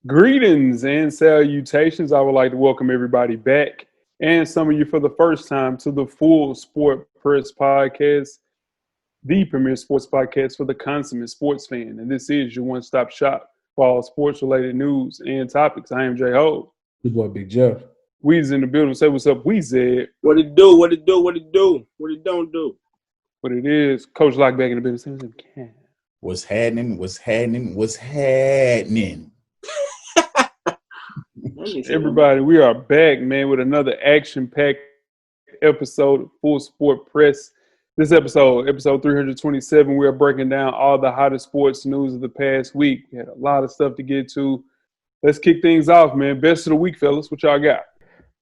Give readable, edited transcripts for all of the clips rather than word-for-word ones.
Greetings and salutations. I would like to welcome everybody back and some of you for the first time to the Full Sport Press Podcast, the premier sports podcast for the consummate sports fan. And this is your one-stop shop for all sports-related news and topics. I am Jay Ho. Your boy Big Jeff. Weezy in the building. Say what's up, Weezy. What it do? What it do? What it do? What it don't do? What it is. Coach Lock back in the building. Say what's up, What's happening? What's happening? What's happening? Everybody, we are back, man, with another action-packed episode of Full Sport Press. This episode 327, we are breaking down all the hottest sports news of the past week. We had a lot of stuff to get to. Let's kick things off, man. Best of the week, fellas. What y'all got?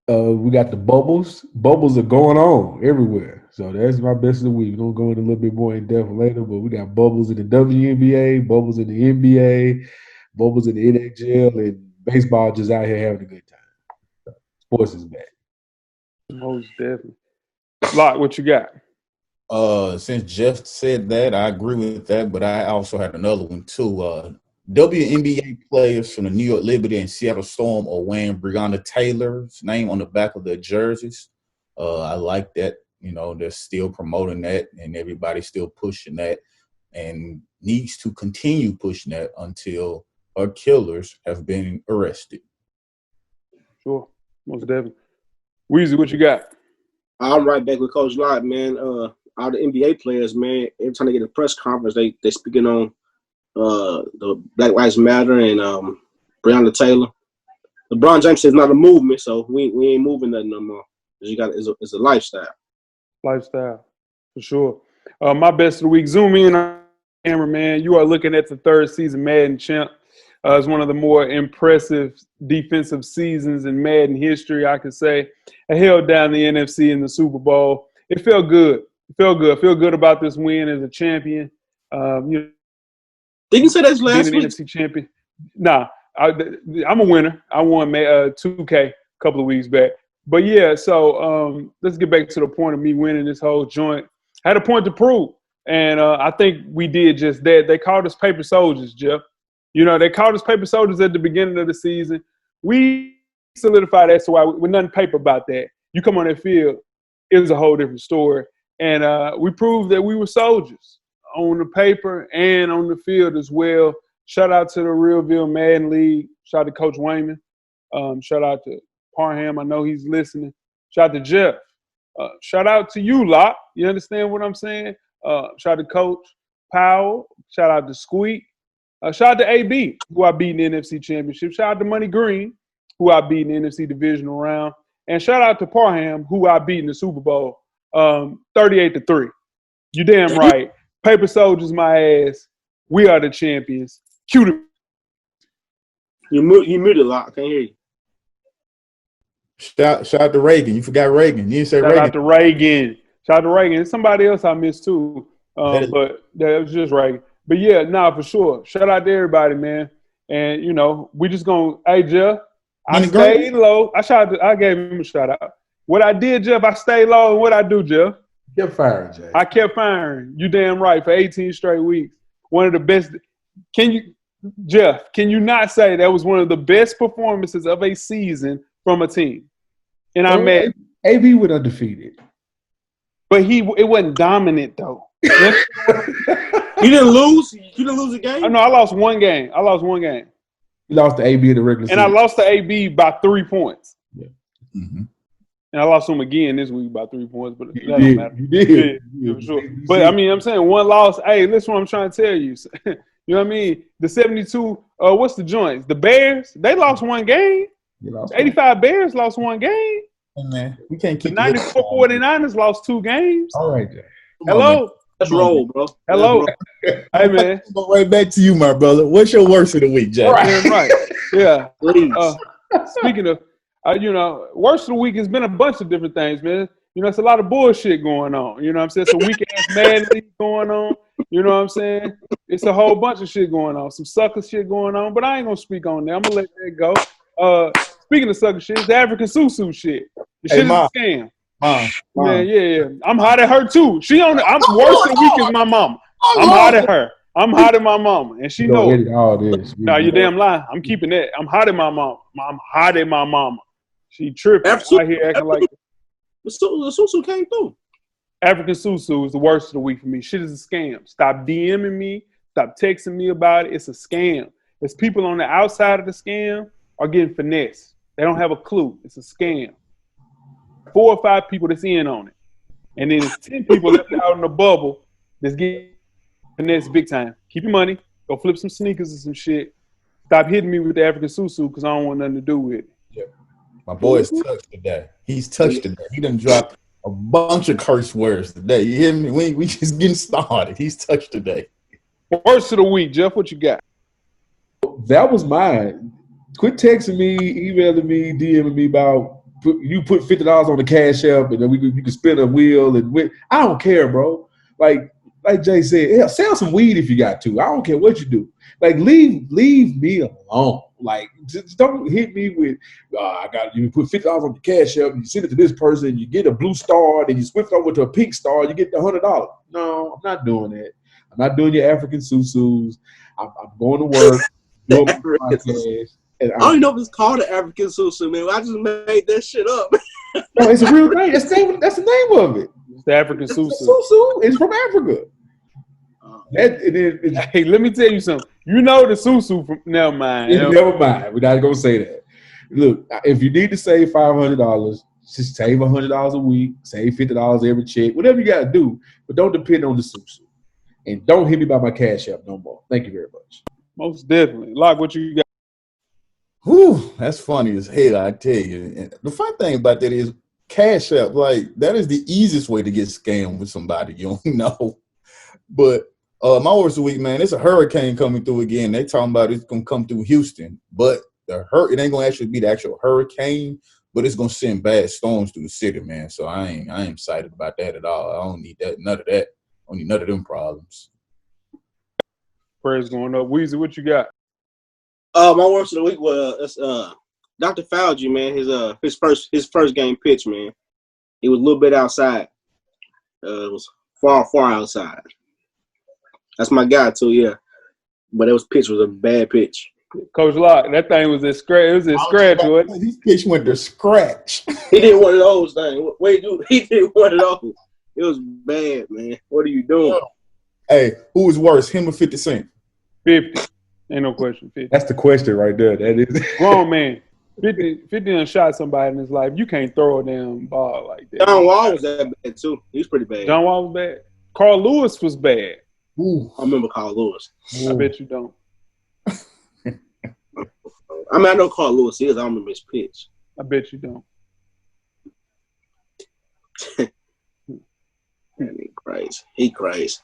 We got the bubbles. Bubbles are going on everywhere. So that's my best of the week. We're going to go in a little bit more in depth later, but we got bubbles in the WNBA, bubbles in the NBA, bubbles in the NHL, and baseball just out here having a good time. Sports is back. Most definitely. Lock, what you got? Since Jeff said that, I agree with that, but I also had another one too. WNBA players from the New York Liberty and Seattle Storm are wearing Breonna Taylor's name on the back of their jerseys. I like that. You know, they're still promoting that, and everybody's still pushing that, and needs to continue pushing that until our killers have been arrested. Sure, most definitely. Weezy, what you got? I'm right back with Coach Lott, man. All the NBA players, man, every time they get a press conference, they speaking on the Black Lives Matter and Breonna Taylor. LeBron James says it's not a movement, so we ain't moving nothing no more. It's a lifestyle. Lifestyle, for sure. My best of the week, zoom in on the camera, man. You are looking at the third season Madden champ. It's one of the more impressive defensive seasons in Madden history, I could say. I held down the NFC in the Super Bowl. It felt good. Feel good about this win as a champion. Did you say that's last week? NFC champion. Nah, I'm a winner. I won 2K a couple of weeks back. But yeah, so let's get back to the point of me winning this whole joint. I had a point to prove, and I think we did just that. They called us paper soldiers, Jeff. You know, they called us paper soldiers at the beginning of the season. We solidified that, so we're nothing paper about that. You come on that field, it was a whole different story. And we proved that we were soldiers on the paper and on the field as well. Shout out to the Realville Madden League. Shout out to Coach Wayman. Shout out to Parham. I know he's listening. Shout out to Jeff. Shout out to you, Locke. You understand what I'm saying? Shout out to Coach Powell. Shout out to Squeak. Shout out to AB, who I beat in the NFC Championship. Shout out to Money Green, who I beat in the NFC Divisional Round. And shout out to Parham, who I beat in the Super Bowl, 38-3. You damn right. Paper soldiers, my ass. We are the champions. Cue the. You muted a lot. I can't hear you. Shout out to Reagan. You forgot Reagan. You didn't say Reagan. Shout out to Reagan. Shout out to Reagan. And somebody else I missed too. But that was just Reagan. But yeah, for sure. Shout out to everybody, man. And you know, we just gonna. Hey, Jeff, I stayed low. I gave him a shout out. What I did, Jeff, I stayed low. And what I do, Jeff? Kept firing, Jay. I kept firing. You damn right, for 18 straight weeks. One of the best. Jeff, can you not say that was one of the best performances of a season from a team? And I'm mad. AB went undefeated. But it wasn't dominant, though. You didn't lose? You didn't lose a game? No, I lost one game. You lost to AB in the regular season. And I lost to AB by 3 points. Yeah. Mm-hmm. And I lost him again this week by 3 points, but that You don't matter. You did. Yeah, for sure. But I mean, I'm saying one loss. Hey, listen what I'm trying to tell you. You know what I mean? The 72, what's the joints? The Bears, they lost one game. 85 Bears lost one game. Hey, man, we can't keep the 94 49ers lost 2 games. All right, Jay. Hello. Let's roll, bro. Hello. Hey, man. Go right back to you, my brother. What's your worst of the week, Jack? Right. Yeah. Please. Speaking of, worst of the week has been a bunch of different things, man. You know, it's a lot of bullshit going on. You know what I'm saying? Some weak-ass Mad League going on. You know what I'm saying? It's a whole bunch of shit going on. Some sucker shit going on. But I ain't going to speak on that. I'm going to let that go. Speaking of sucker shit, it's the African Susu shit. The shit is a scam. Man, yeah. I'm hot at her, too. I'm worse of the week as my mama. I'm hot at her. I'm hot at my mama, and she You don't knows. edit all this. No, you damn lie. I'm keeping that. I'm hot at my mama. I'm hot at my mama. She tripping out here acting like the Susu came through. African Susu is the worst of the week for me. Shit is a scam. Stop DMing me. Stop texting me about it. It's a scam. There's people on the outside of the scam are getting finessed. They don't have a clue. It's a scam. 4 or 5 people that's in on it. And then there's 10 people left out in the bubble that's getting finessed big time. Keep your money. Go flip some sneakers or some shit. Stop hitting me with the African Susu because I don't want nothing to do with it. Yeah. My boy is touched today. He's touched today. He done dropped a bunch of curse words today. You hear me? We just getting started. He's touched today. Worst of the week, Jeff. What you got? That was mine. Quit texting me, emailing me, DMing me about you put $50 on the Cash App and then you can spin a wheel and win. I don't care, bro. Like Jay said, hell, sell some weed if you got to. I don't care what you do. Like leave me alone. Like just don't hit me with you put $50 on the Cash App and you send it to this person, you get a blue star, then you switch over to a pink star, you get the $100. No, I'm not doing that. I'm not doing your African Susus. I'm going to work. Doing my podcast. I don't even know if it's called the African Susu, man. I just made that shit up. No, it's a real name. That's the name of it. It's the African Susu. Susu is from Africa. Hey, let me tell you something. You know the Susu from never mind. Never mind. We're not gonna say that. Look, if you need to save $500, just save $100 a week, save $50 every check, whatever you gotta do, but don't depend on the Susu. And don't hit me by my Cash App no more. Thank you very much. Most definitely. Lock, what you got? Whew, that's funny as hell, I tell you. And the fun thing about that is Cash App, like, that is the easiest way to get scammed with somebody you don't know. But my worst of the week, man, it's a hurricane coming through again. They talking about it's going to come through Houston. But it ain't going to actually be the actual hurricane, but it's going to send bad storms through the city, man. So I ain't excited about that at all. I don't need that, none of that. I don't need none of them problems. Prayers going up. Weezy, what you got? My worst of the week was Dr. Fauci, man. His first game pitch, man. He was a little bit outside. It was far outside. That's my guy too, yeah. But was a bad pitch. Coach Locke, that thing was a scratch. It was a scratch, wasn't it? His pitch went to scratch. He did one of those things. Wait, dude, he did one of those. It was bad, man. What are you doing? Hey, who was worse, him or 50 Cent? 50. Ain't no question. 50. That's the question right there. That is grown man. 50 done shot somebody in his life. You can't throw a damn ball like that. John Wall was that bad too. He was pretty bad. John Wall was bad. Carl Lewis was bad. Ooh. I remember Carl Lewis. I bet you don't. I mean, I know Carl Lewis is. I don't remember his pitch. I bet you don't. Man, he crazy.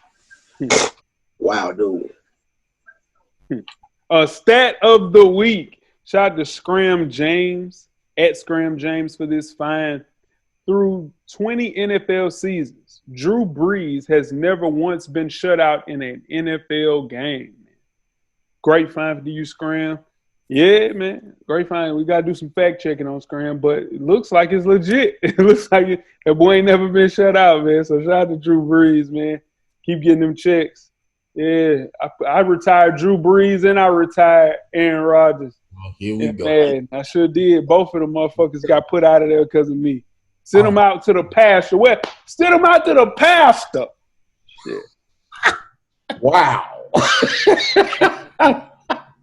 Wow, dude. Stat of the week. Shout out to Scram James, at Scram James for this find. Through 20 NFL seasons, Drew Brees has never once been shut out in an NFL game. Great find for you, Scram. Yeah, man. Great find. We got to do some fact checking on Scram, but it looks like it's legit. It looks like that boy ain't never been shut out, man. So shout out to Drew Brees, man. Keep getting them checks. Yeah, I retired Drew Brees and I retired Aaron Rodgers. Oh, here we go. Man, I sure did. Both of them motherfuckers got put out of there because of me. Send them out to the pasture. Well, send them out to the pasture. Shit. Wow.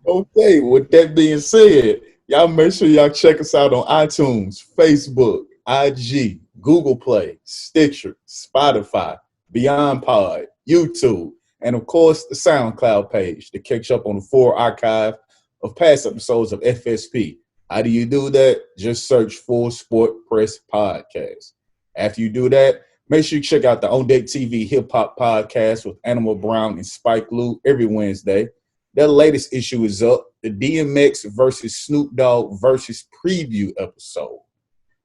Okay, with that being said, y'all make sure y'all check us out on iTunes, Facebook, IG, Google Play, Stitcher, Spotify, Beyond Pod, YouTube, and of course the SoundCloud page to catch up on the full archive of past episodes of FSP. How do you do that? Just search Full Sport Press Podcast. After you do that, make sure you check out the On Deck TV Hip Hop Podcast with Animal Brown and Spike Lee every Wednesday. Their latest issue is up, the DMX versus Snoop Dogg versus preview episode.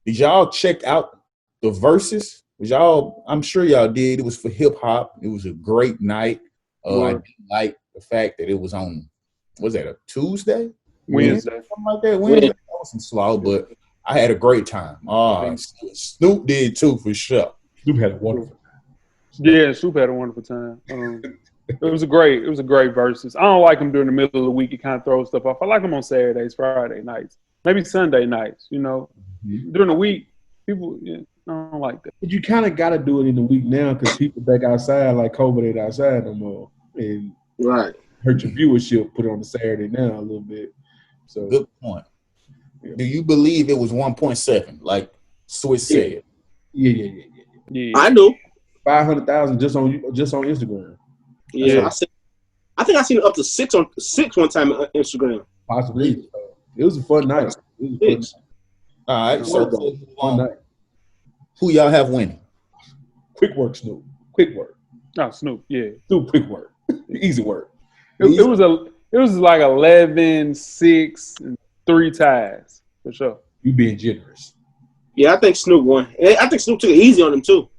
Did y'all check out the verses? I'm sure y'all did. It was for hip hop. It was a great night. I didn't like the fact that it was on, was that a Tuesday? Wednesday. Something like that. Wednesday. That wasn't slow, but I had a great time. Snoop did too, for sure. Snoop had a wonderful time. Yeah, Snoop had a wonderful time. It was a great versus. I don't like them during the middle of the week. It kind of throws stuff off. I like them on Saturdays, Friday nights, maybe Sunday nights. During the week, people I don't like that. But you kind of got to do it in the week now because people back outside like COVID ain't outside no more, and Right. hurt your viewership. Put it on the Saturday now a little bit. So good point. Yeah. Do you believe it was 1.7 like Swiss said? Yeah. I do. 500,000 just on Instagram. Yeah, I think I seen it up to six one time on Instagram. Possibly. It was a fun night. All right, so fun night. Who y'all have winning? Quick work, Snoop. Quick work. Oh, Snoop. Yeah. Snoop. Quick work. Easy work. It was like 11-6 and 3 ties for sure. You being generous. Yeah, I think Snoop won. I think Snoop took it easy on him too.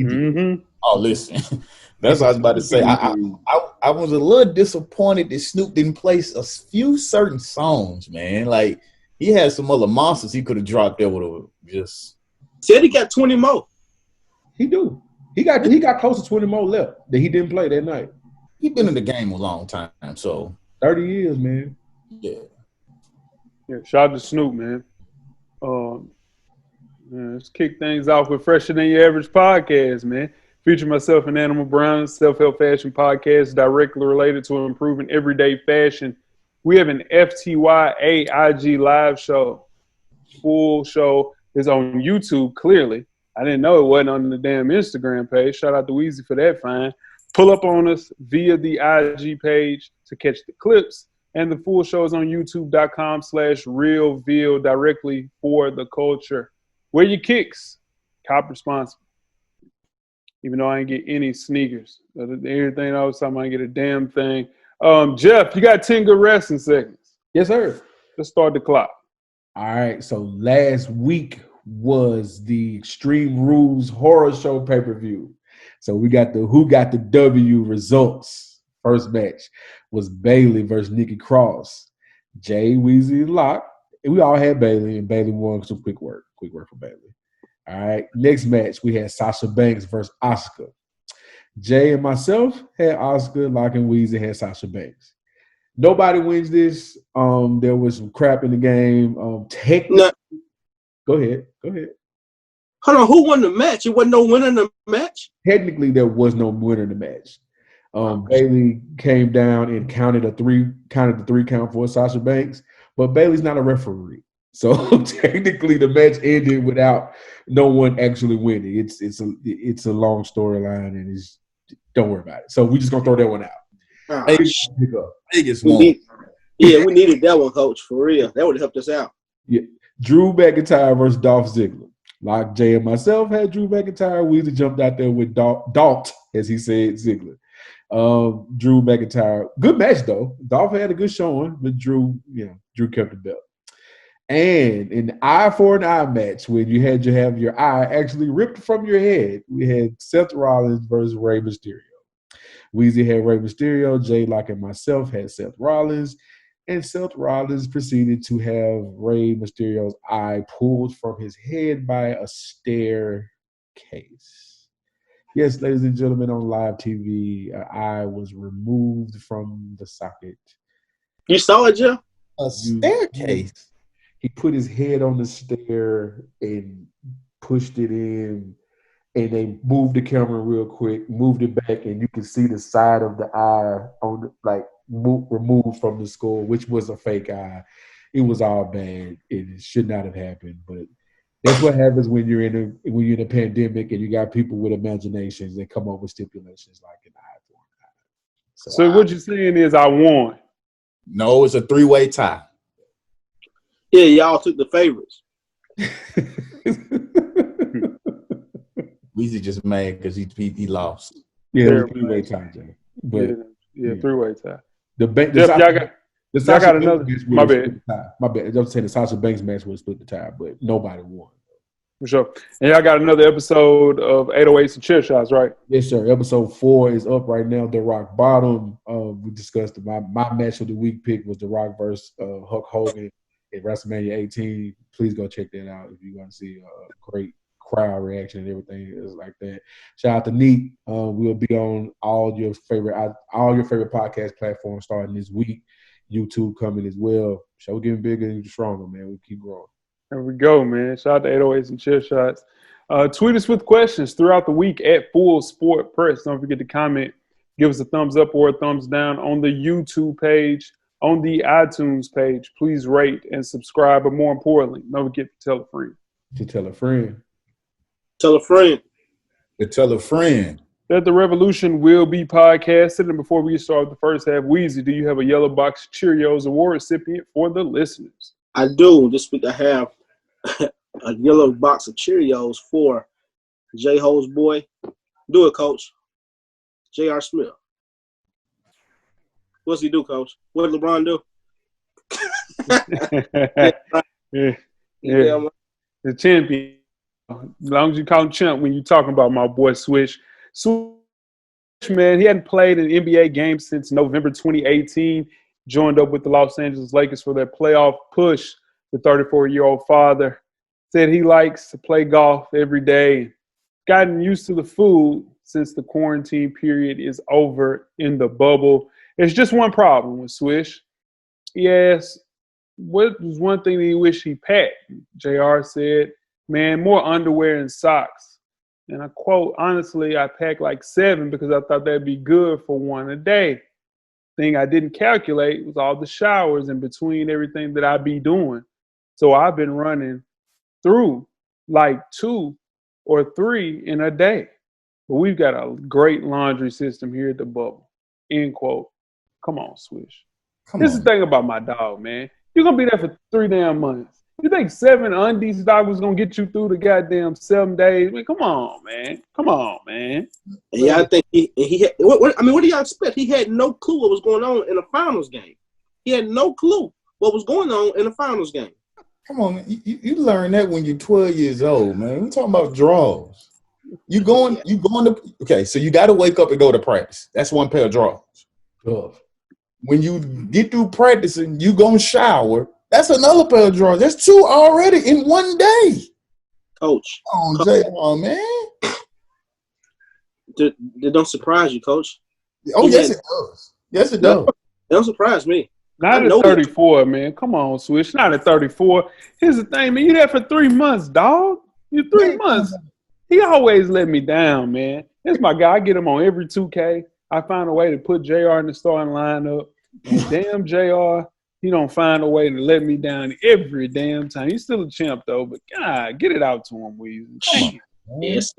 Mm-hmm. Oh, listen. That's what I was about to say. I was a little disappointed that Snoop didn't play a few certain songs, man. Like, he had some other monsters he could have dropped there with just. Said he got 20 more. He do. He got close to 20 more left that he didn't play that night. He been in the game a long time, so 30 years, man. Yeah. Shout out to Snoop, man. Let's kick things off with Fresher Than Your Average podcast, man. Feature myself and Animal Brown, self-help fashion podcast directly related to improving everyday fashion. We have an FTYA IG live show. Full show is on YouTube, clearly. I didn't know it wasn't on the damn Instagram page. Shout out to Weezy for that find. Pull up on us via the IG page to catch the clips. And the full show is on youtube.com/realveal directly for the culture. Wear your kicks. Cop responsible. Even though I ain't get any sneakers. Everything I was talking about, I ain't get a damn thing. Jeff, you got 10 good wrestling seconds. Yes, sir. Let's start the clock. All right. So last week was the Extreme Rules Horror Show pay-per-view. So we got the Who Got the W results. First match was Bayley versus Nikki Cross. Jay, Weezy, Lock. We all had Bayley, and Bayley won some quick work. Quick work for Bayley. All right. Next match, we had Sasha Banks versus Asuka. Jay and myself had Asuka. Lock and Weezy had Sasha Banks. Nobody wins this. There was some crap in the game. Go ahead. Hold on, who won the match? It wasn't no winner in the match? Technically, there was no winner in the match. Bayley came down and counted the 3 count for Sasha Banks, but Bayley's not a referee. So technically the match ended without no one actually winning. It's a long storyline and don't worry about it. So we're just gonna throw that one out. Vegas we needed that one, Coach, for real. That would have helped us out. Yeah. Drew McIntyre versus Dolph Ziggler. Like Jay and myself had Drew McIntyre. Weezy jumped out there with Dalt, as he said, Ziggler. Drew McIntyre. Good match, though. Dolph had a good showing, but Drew kept the belt. And in the eye for an eye match, when you had to have your eye actually ripped from your head, we had Seth Rollins versus Rey Mysterio. Weezy had Rey Mysterio. Jay, Lock, and myself had Seth Rollins. And Seth Rollins proceeded to have Rey Mysterio's eye pulled from his head by a staircase. Yes, ladies and gentlemen, on live TV, an eye was removed from the socket. You saw it, Jeff? A staircase? He put his head on the stair and pushed it in, and they moved the camera real quick, moved it back, and you could see the side of the eye removed from the skull, which was a fake eye. It was all bad. It should not have happened, but that's what happens when you're in a pandemic and you got people with imaginations that come up with stipulations like an eye for an eye. So what you're saying is I won. No, it's a 3-way tie. Yeah, y'all took the favorites. Weezy just mad because he lost. Yeah, it was a 3-way tie, Jay. But yeah, 3-way tie. Y'all got another. My bad. My bad. I'm saying the Sasha Banks match would have split the tie, but nobody won. For sure. And y'all got another episode of 808s and Chair Shots, right? Yes, sir. Episode 4 is up right now. The Rock Bottom. We discussed my match of the week pick was The Rock versus Hulk Hogan at WrestleMania 18. Please go check that out if you want to see a great crowd reaction and everything is like that. Shout out to Neat. We'll be on all your favorite podcast platforms starting this week. YouTube coming as well. So we're getting bigger and stronger, man. We keep growing. There we go, man. Shout out to 808s and Chair Shots. Tweet us with questions throughout the week at Full Sport Press. Don't forget to comment. Give us a thumbs up or a thumbs down on the YouTube page, on the iTunes page. Please rate and subscribe. But more importantly, don't forget to tell a friend. To tell a friend. Tell a friend. To tell a friend. That the revolution will be podcasted. And before we get started with the first half, Weezy, do you have a Yellow Box Cheerios award recipient for the listeners? I do. This week I have a yellow box of Cheerios for J-Ho's boy. Do it, Coach. J.R. Smith. What's he do, Coach? What did LeBron do? yeah. The champion. As long as you call him champ when you're talking about my boy Swish. Swish, man, he hadn't played an NBA game since November 2018. Joined up with the Los Angeles Lakers for their playoff push. The 34-year-old father said he likes to play golf every day. Gotten used to the food since the quarantine period is over in the bubble. There's just one problem with Swish. He asked, what was one thing that he wished he packed? JR said, man, more underwear and socks. And I quote, honestly, I packed like 7 because I thought that'd be good for one a day. Thing I didn't calculate was all the showers in between everything that I be doing. So I've been running through like 2 or 3 in a day. But we've got a great laundry system here at the bubble. End quote. Come on, Swish. This is the thing about my dog, man. You're going to be there for 3 damn months. You think 7 undies dog was going to get you through the goddamn 7 days? I mean, come on, man. Come on, man. Yeah, I think he had, what do y'all expect? He had no clue what was going on in the finals game. He had no clue what was going on in the finals game. Come on, man. You learn that when you're 12 years old, man. We're talking about draws. You going to okay, so you got to wake up and go to practice. That's one pair of draws. Tough. When you get through practicing, you gonna shower. That's another pair of drawers. That's 2 already in one day. Coach. Oh, J.R., man. They don't surprise you, Coach. Oh, yes, it does. Yes, it does. They don't surprise me. Not at 34, man. Come on, Swish. Not at 34. Here's the thing, man. You there for 3 months, dog. You 3 months. He always let me down, man. Here's my guy. I get him on every 2K. I find a way to put JR in the starting lineup. And damn, JR, he don't find a way to let me down every damn time. He's still a champ, though. But, God, get it out to him, Weezy. Yes.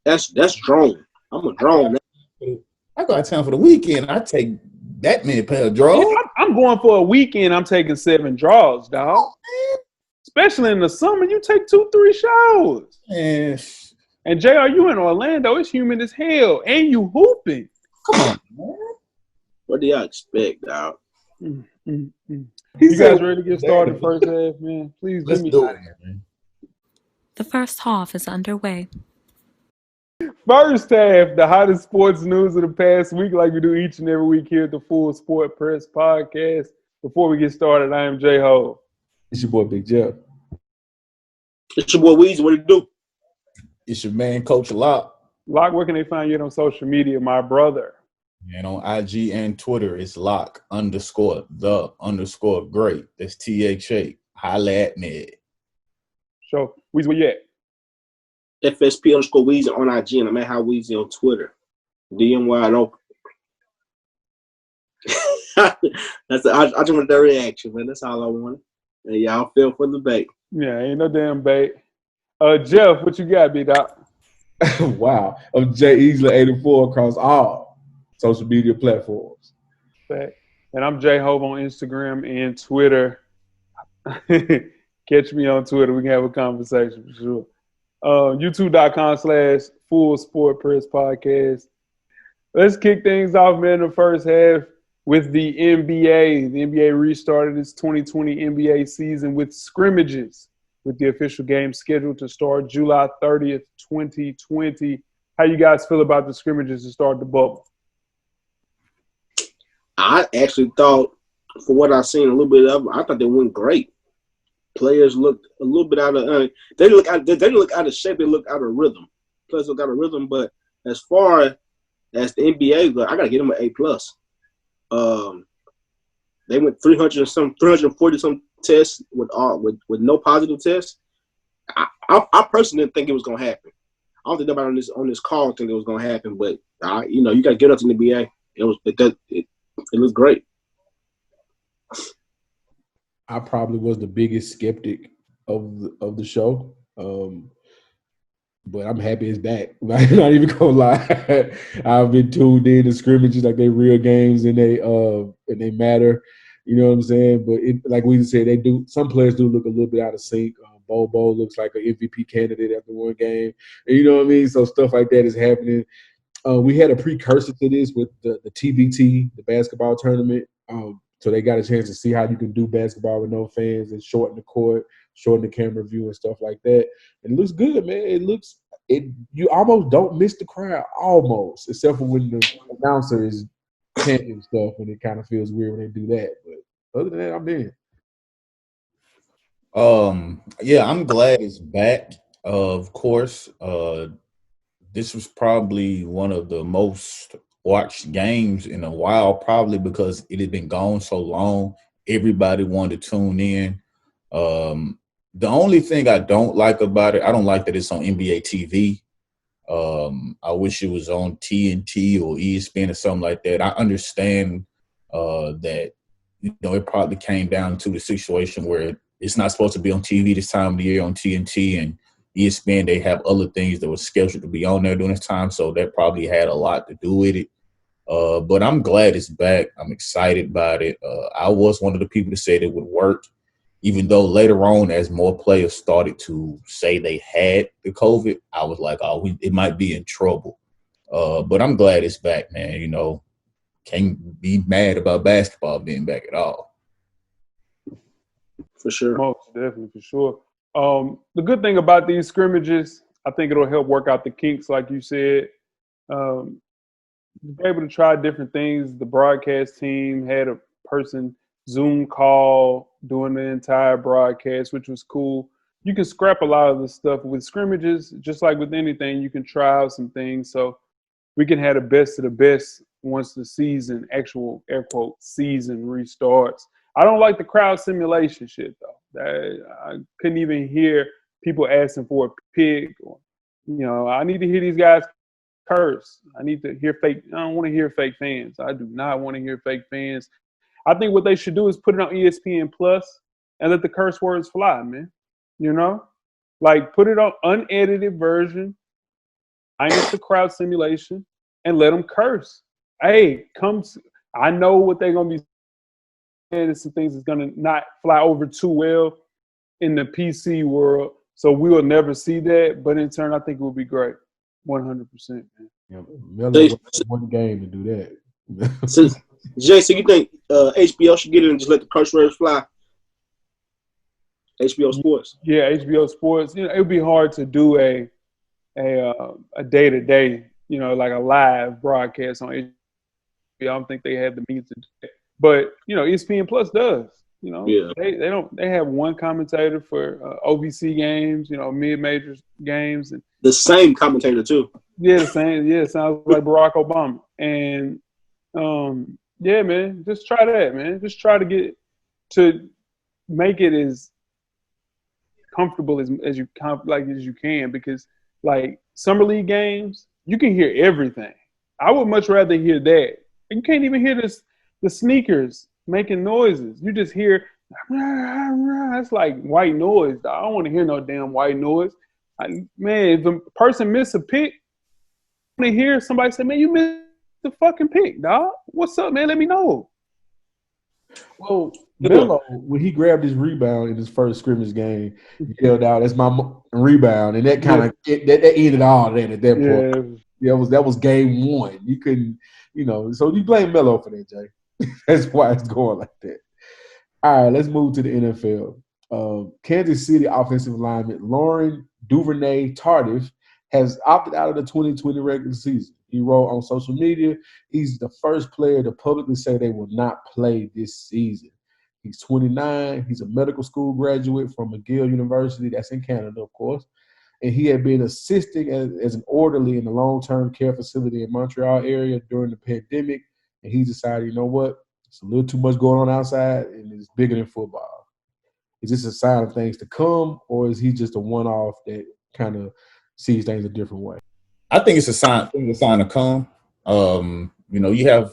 That's drone. I'm a drone. I got time for the weekend. I take that many pair of draws. Yeah, I'm going for a weekend. I'm taking 7 draws, dog. Oh, especially in the summer, you take 2-3 showers. Yes. And JR, you in Orlando, it's humid as hell. And you hooping. Come on, man. What do y'all expect, dog? You guys ready to get started first half, man? Please Let's do it, man. The first half is underway. First half, the hottest sports news of the past week, like we do each and every week here at the Full Sport Press Podcast. Before we get started, I am J-Ho. It's your boy, Big Jeff. It's your boy, Weezy. What it do? It's your man, Coach Lock. Lock, where can they find you on social media, my brother? And on IG and Twitter, it's Lock_the_great. That's THA. Holla at me. So, Weezy, where you at? FSP_Weezy on IG, and I'm at How Weezy on Twitter. DM wide open. I just want that reaction, man. That's all I wanted. And y'all feel for the bait. Yeah, ain't no damn bait. Jeff, what you got, B-Doc? Wow. I'm Jay Easley 84 across all social media platforms. And I'm J-Hove on Instagram and Twitter. Catch me on Twitter. We can have a conversation for sure. YouTube.com/Full Sport Press Podcast. Let's kick things off, man, in the first half with the NBA. The NBA restarted its 2020 NBA season with scrimmages, with the official game scheduled to start July 30th, 2020. How you guys feel about the scrimmages to start the bubble? I actually thought, for what I've seen a little bit of, I thought they went great. players looked a little bit out of they didn't look out of shape. They look out of rhythm. Players look out of rhythm. But as far as the NBA, I gotta give them an A+. They went 340 some tests with no positive tests. I personally didn't think it was gonna happen. I don't think nobody on this call think it was gonna happen. But you got to get up to the NBA. It looked great. I probably was the biggest skeptic of the show, but I'm happy it's back. I'm not even gonna lie. I've been tuned in to scrimmages like they real games and they matter. You know what I'm saying? But like we said, some players do look a little bit out of sync. Bobo looks like an MVP candidate after one game. And you know what I mean? So stuff like that is happening. We had a precursor to this with the TBT, the basketball tournament. So they got a chance to see how you can do basketball with no fans and shorten the court, shorten the camera view and stuff like that. And it looks good, man. You almost don't miss the crowd, almost, except for when the announcer is chanting stuff, and it kind of feels weird when they do that. But other than that, I'm in. Yeah, I'm glad it's back. Of course, this was probably one of the most watched games in a while, probably because it had been gone so long. Everybody wanted to tune in. The only thing I don't like about it, I don't like that it's on NBA TV. I wish it was on TNT or ESPN or something like that. I understand that, it probably came down to the situation where it's not supposed to be on TV this time of the year on TNT, and ESPN, they have other things that were scheduled to be on there during this time, so that probably had a lot to do with it. But I'm glad it's back. I'm excited about it. I was one of the people that said it would work, even though later on, as more players started to say they had the COVID, I was like, it might be in trouble. But I'm glad it's back, man. Can't be mad about basketball being back at all. For sure. Most definitely, for sure. The good thing about these scrimmages, I think it'll help work out the kinks, like you said. Be able to try different things. The broadcast team had a person Zoom call during the entire broadcast, which was cool. You can scrap a lot of the stuff with scrimmages, just like with anything. You can try out some things, so we can have the best of the best once the season, actual air quote season, restarts. I don't like the crowd simulation shit though. I couldn't even hear people asking for a pick. Or, I need to hear these guys curse. I need to hear fake. I don't want to hear fake fans. I do not want to hear fake fans. I think what they should do is put it on ESPN Plus and let the curse words fly, man. Like put it on unedited version, minus the crowd simulation, and let them curse. Hey, I know what they're gonna be saying. There's some things that's gonna not fly over too well in the PC world, so we will never see that. But in turn, I think it will be great. 100%, man. Melo one game to do that. So, Jay, so you think HBO should get it and just let the curse words fly? HBO Sports. Yeah, HBO Sports. It would be hard to do a day-to-day, like a live broadcast on HBO. I don't think they have the means to do that. But ESPN Plus does. Yeah. They have one commentator for OVC games, mid-major games, and the same commentator too. Yeah, the same. Yeah, sounds like Barack Obama. And yeah, man, just try that, man. Just try to make it as comfortable as you can, because like summer league games, you can hear everything. I would much rather hear that. You can't even hear the sneakers making noises. You just hear it's like white noise. I don't want to hear no damn white noise. Man, if a person miss a pick, I want to hear somebody say, "Man, you missed the fucking pick, dog. What's up, man? Let me know." Well, Melo, when he grabbed his rebound in his first scrimmage game, he yelled out, "That's my rebound," and that kind of that ended all that at that point. Yeah, that was game one. You couldn't, so you blame Melo for that, Jay. That's why it's going like that. All right, let's move to the NFL. Kansas City offensive lineman Lauren Duvernay-Tardif has opted out of the 2020 regular season. He wrote on social media, he's the first player to publicly say they will not play this season. He's 29. He's a medical school graduate from McGill University. That's in Canada, of course. And he had been assisting as an orderly in the long-term care facility in Montreal area during the pandemic. And he decided, you know what? It's a little too much going on outside, and it's bigger than football. Is this a sign of things to come, or is he just a one-off that kind of sees things a different way? I think it's a sign to come. You have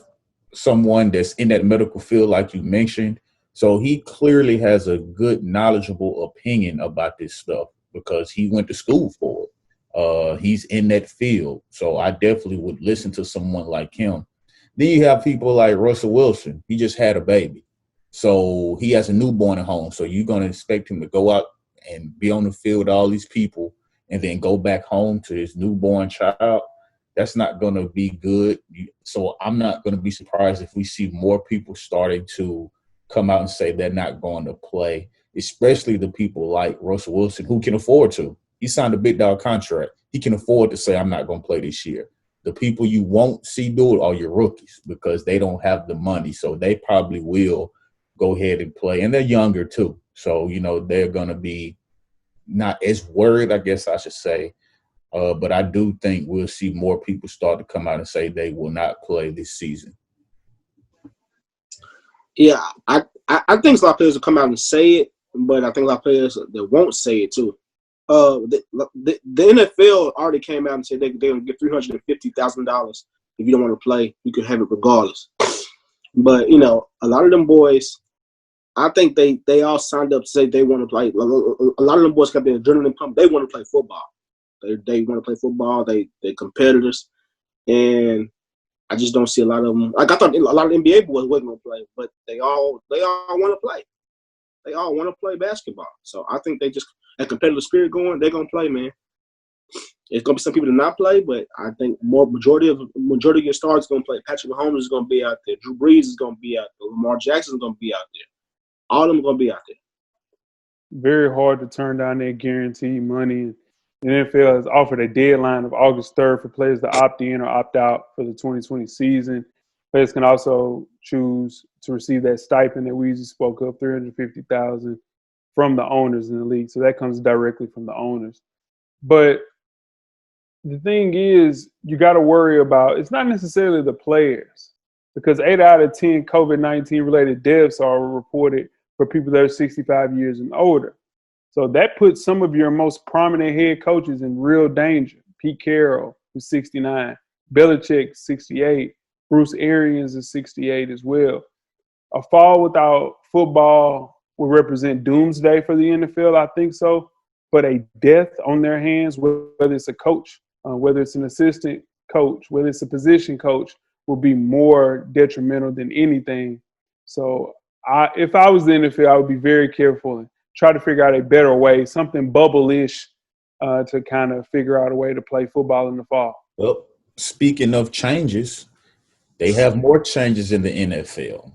someone that's in that medical field, like you mentioned. So he clearly has a good, knowledgeable opinion about this stuff because he went to school for it. He's in that field. So I definitely would listen to someone like him. Then you have people like Russell Wilson. He just had a baby. So he has a newborn at home. So you're going to expect him to go out and be on the field with all these people and then go back home to his newborn child. That's not going to be good. So I'm not going to be surprised if we see more people starting to come out and say they're not going to play, especially the people like Russell Wilson who can afford to. He signed a big dog contract. He can afford to say, I'm not going to play this year. The people you won't see do it are your rookies because they don't have the money. So they probably will go ahead and play. And they're younger too. So, they're going to be not as worried, I guess I should say. But I do think we'll see more people start to come out and say they will not play this season. Yeah, I think a lot of players will come out and say it, but I think a lot of players that won't say it too. The NFL already came out and said they're going to get $350,000 if you don't want to play. You can have it regardless. But a lot of them boys, I think they all signed up to say they want to play. A lot of them boys got their adrenaline pump. They want to play football. They want to play football. They're competitors, and I just don't see a lot of them. Like I thought, a lot of NBA boys wasn't going to play, but they all want to play. They all want to play basketball. So I think they just that competitive spirit going. They're going to play, man. It's going to be some people that not play, but I think majority of your stars going to play. Patrick Mahomes is going to be out there. Drew Brees is going to be out there. Lamar Jackson is going to be out there. All of them are going to be out there. Very hard to turn down that guaranteed money. The NFL has offered a deadline of August 3rd for players to opt in or opt out for the 2020 season. Players can also choose to receive that stipend that Weezy spoke of, $350,000 from the owners in the league. So that comes directly from the owners. But the thing is, you got to worry about, it's not necessarily the players, because 8 out of 10 COVID-19 related deaths are reported for people that are 65 years and older. So that puts some of your most prominent head coaches in real danger. Pete Carroll, who's 69, Belichick, 68, Bruce Arians is 68 as well. A fall without football will represent doomsday for the NFL, I think so. But a death on their hands, whether it's a coach, whether it's an assistant coach, whether it's a position coach, will be more detrimental than anything. So if I was the NFL, I would be very careful and try to figure out a better way, something bubble-ish, to kind of figure out a way to play football in the fall. Well, speaking of changes, they have more changes in the NFL.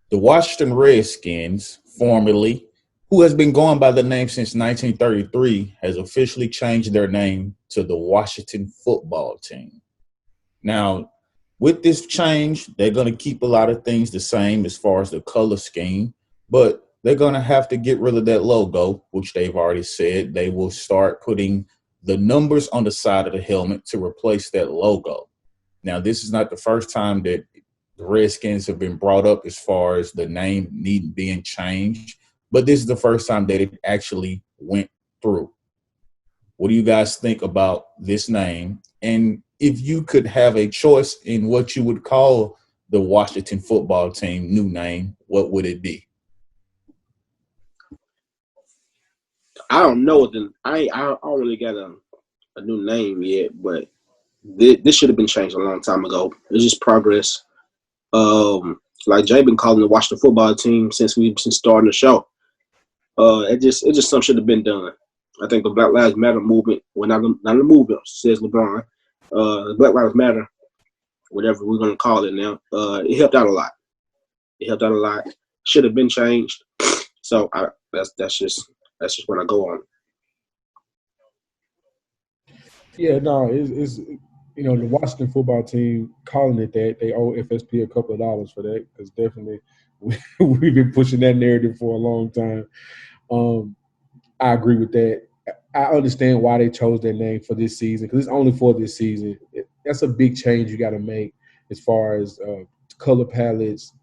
The Washington Redskins, formerly, who has been going by the name since 1933, has officially changed their name to the Washington Football Team. Now, with this change, they're going to keep a lot of things the same as far as the color scheme, but they're going to have to get rid of that logo, which they've already said. They will start putting the numbers on the side of the helmet to replace that logo. Now, this is not the first time that the Redskins have been brought up as far as the name being changed, but this is the first time that it actually went through. What do you guys think about this name? And if you could have a choice in what you would call the Washington Football Team new name, what would it be? I don't know. I don't really got a new name yet, but this should have been changed a long time ago. It's just progress. Like Jay been calling the Washington Football Team since starting the show. It just something should have been done. I think the Black Lives Matter movement, well, not the movement, says LeBron. The Black Lives Matter, whatever we're gonna call it now, it helped out a lot. Should have been changed. So that's just what I go on. Yeah, no, it's the Washington Football Team calling it that, they owe FSP a couple of dollars for that, because definitely We've been pushing that narrative for a long time. I agree with that. I understand why they chose that name for this season because it's only for this season. That's a big change you got to make as far as color palettes,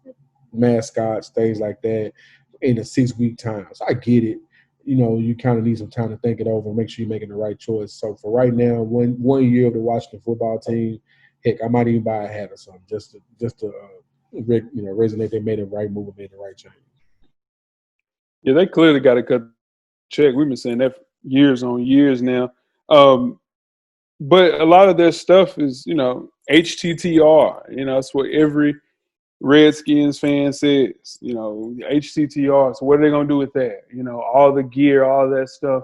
mascots, things like that in a 6-week time. So I get it. You kind of need some time to think it over and make sure you're making the right choice. So for right now, one year of the Washington football team, heck, I might even buy a hat or something just to resonate. They made the right move and made the right change. Yeah, they clearly got to cut the check. We've been saying that for years on years now. But a lot of their stuff is, HTTR. That's what every Redskins fan says, HTTR. So what are they going to do with that? All the gear, all that stuff.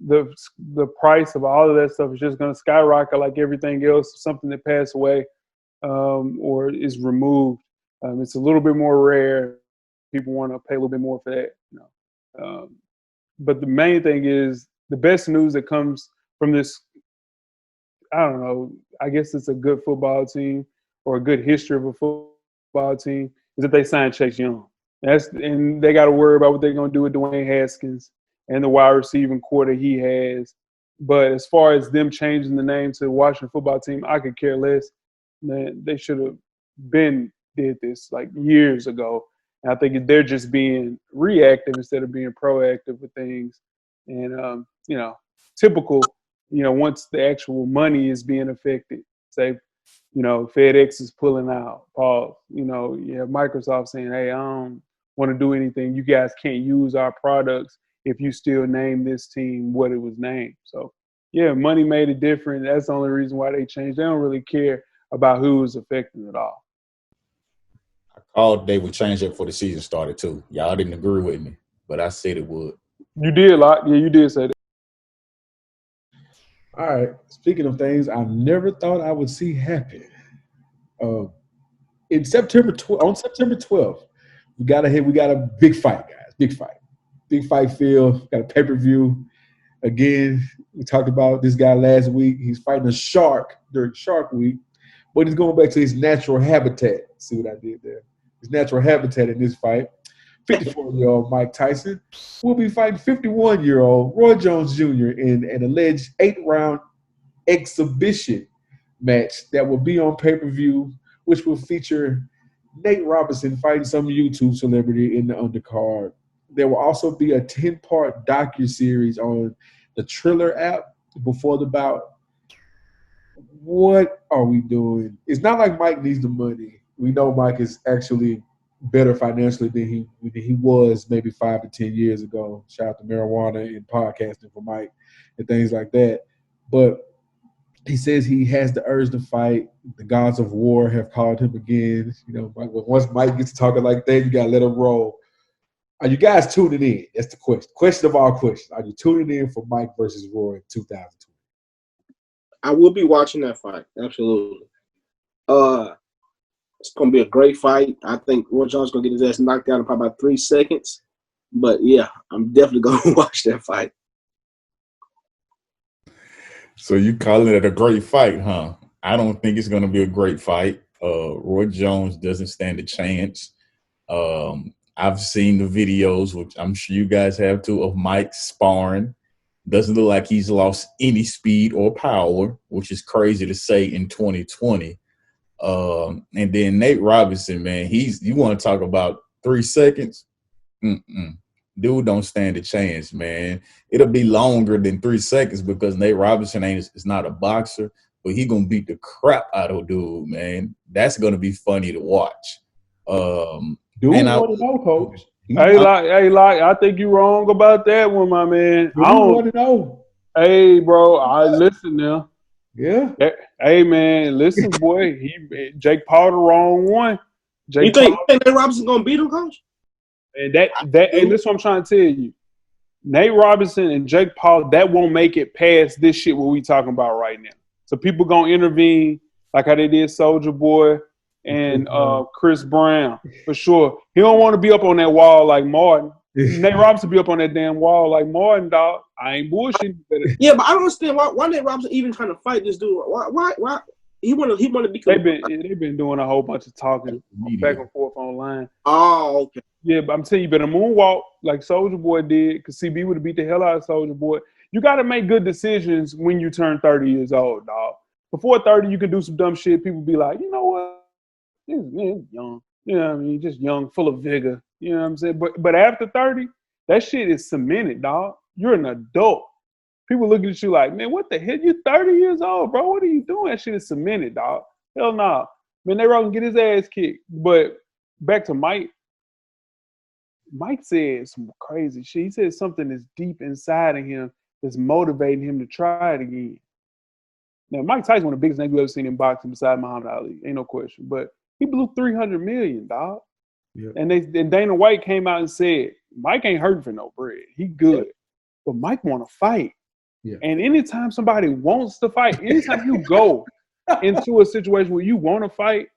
The price of all of that stuff is just going to skyrocket like everything else, something that passed away or is removed. It's a little bit more rare. People want to pay a little bit more for that. But the main thing is the best news that comes from this, I don't know, I guess it's a good football team or a good history of a football team, is that they signed Chase Young. And they got to worry about what they're going to do with Dwayne Haskins and the wide receiving core that he has. But as far as them changing the name to the Washington football team, I could care less. Man, they should have did this like years ago. And I think they're just being reactive instead of being proactive with things. And, typical, once the actual money is being affected, say, FedEx is pulling out, pause. You have Microsoft saying, hey, I don't want to do anything. You guys can't use our products if you still name this team what it was named. So, yeah, money made it different. That's the only reason why they changed. They don't really care about who was affected at all. They would change it before the season started too. Y'all didn't agree with me, but I said it would. You did, Lot. Yeah, you did say that. All right. Speaking of things I never thought I would see happen. On September 12th, we got a big fight, guys. Big fight feel. Got a pay-per-view. Again, we talked about this guy last week. He's fighting a shark during Shark Week, but he's going back to his natural habitat. See what I did there? His natural habitat in this fight. 54-year-old Mike Tyson will be fighting 51-year-old Roy Jones Jr. in an alleged 8-round exhibition match that will be on pay-per-view, which will feature Nate Robinson fighting some YouTube celebrity in the undercard. There will also be a 10-part docuseries on the Triller app before the bout. What are we doing? It's not like Mike needs the money. We know Mike is actually better financially than he was maybe 5 to 10 years ago. Shout out to marijuana and podcasting for Mike and things like that. But he says he has the urge to fight. The gods of war have called him again. Once Mike gets to talking like that, you got to let him roll. Are you guys tuning in? That's the question. Question of all questions. Are you tuning in for Mike versus Roy in 2020? I will be watching that fight. Absolutely. It's going to be a great fight. I think Roy Jones is going to get his ass knocked out in probably about 3 seconds. But, yeah, I'm definitely going to watch that fight. So you calling it a great fight, huh? I don't think it's going to be a great fight. Roy Jones doesn't stand a chance. I've seen the videos, which I'm sure you guys have too, of Mike sparring. Doesn't look like he's lost any speed or power, which is crazy to say in 2020. And then Nate Robinson, man, you want to talk about 3 seconds? Dude don't stand a chance, man. It'll be longer than 3 seconds because Nate Robinson is not a boxer, but he gonna beat the crap out of dude, man. That's gonna be funny to watch. Dude, want to know, Coach? Hey, I think you're wrong about that one, my man. I don't want to know. Hey, bro, I listen now. Yeah. Hey, man, listen, boy. Jake Paul the wrong one. You think Nate Robinson gonna beat him, Coach? And and that's what I'm trying to tell you. Nate Robinson and Jake Paul, that won't make it past this shit what we talking about right now. So people gonna intervene like how they did Soulja Boy and Chris Brown for sure. He don't want to be up on that wall like Martin. Nate Robinson be up on that damn wall like Martin, dog. I ain't bullshitting. Yeah, but I don't understand why Nate Robinson even trying to fight this dude. Why? He want to be. They've been doing a whole bunch of talking back and forth online. Oh, okay. Yeah, but I'm telling you, better moonwalk like Soulja Boy did, because CB would have beat the hell out of Soulja Boy. You got to make good decisions when you turn 30 years old, dog. Before 30, you can do some dumb shit. People be like, you know what? This man young. You know what I mean? Just young, full of vigor. You know what I'm saying? But after 30, that shit is cemented, dog. You're an adult. People looking at you like, man, what the hell? You 30 years old, bro. What are you doing? That shit is cemented, dog. Hell no. Nah. Man, they were gonna get his ass kicked. But back to Mike. Mike said some crazy shit. He said something that's deep inside of him that's motivating him to try it again. Now, Mike Tyson, one of the biggest names we've ever seen in boxing beside Muhammad Ali. Ain't no question. But he blew $300 million, dog. Yeah. And Dana White came out and said, Mike ain't hurting for no bread. He good. Yeah. But Mike want to fight. Yeah. And anytime somebody wants to fight, anytime you go into a situation where you want to fight,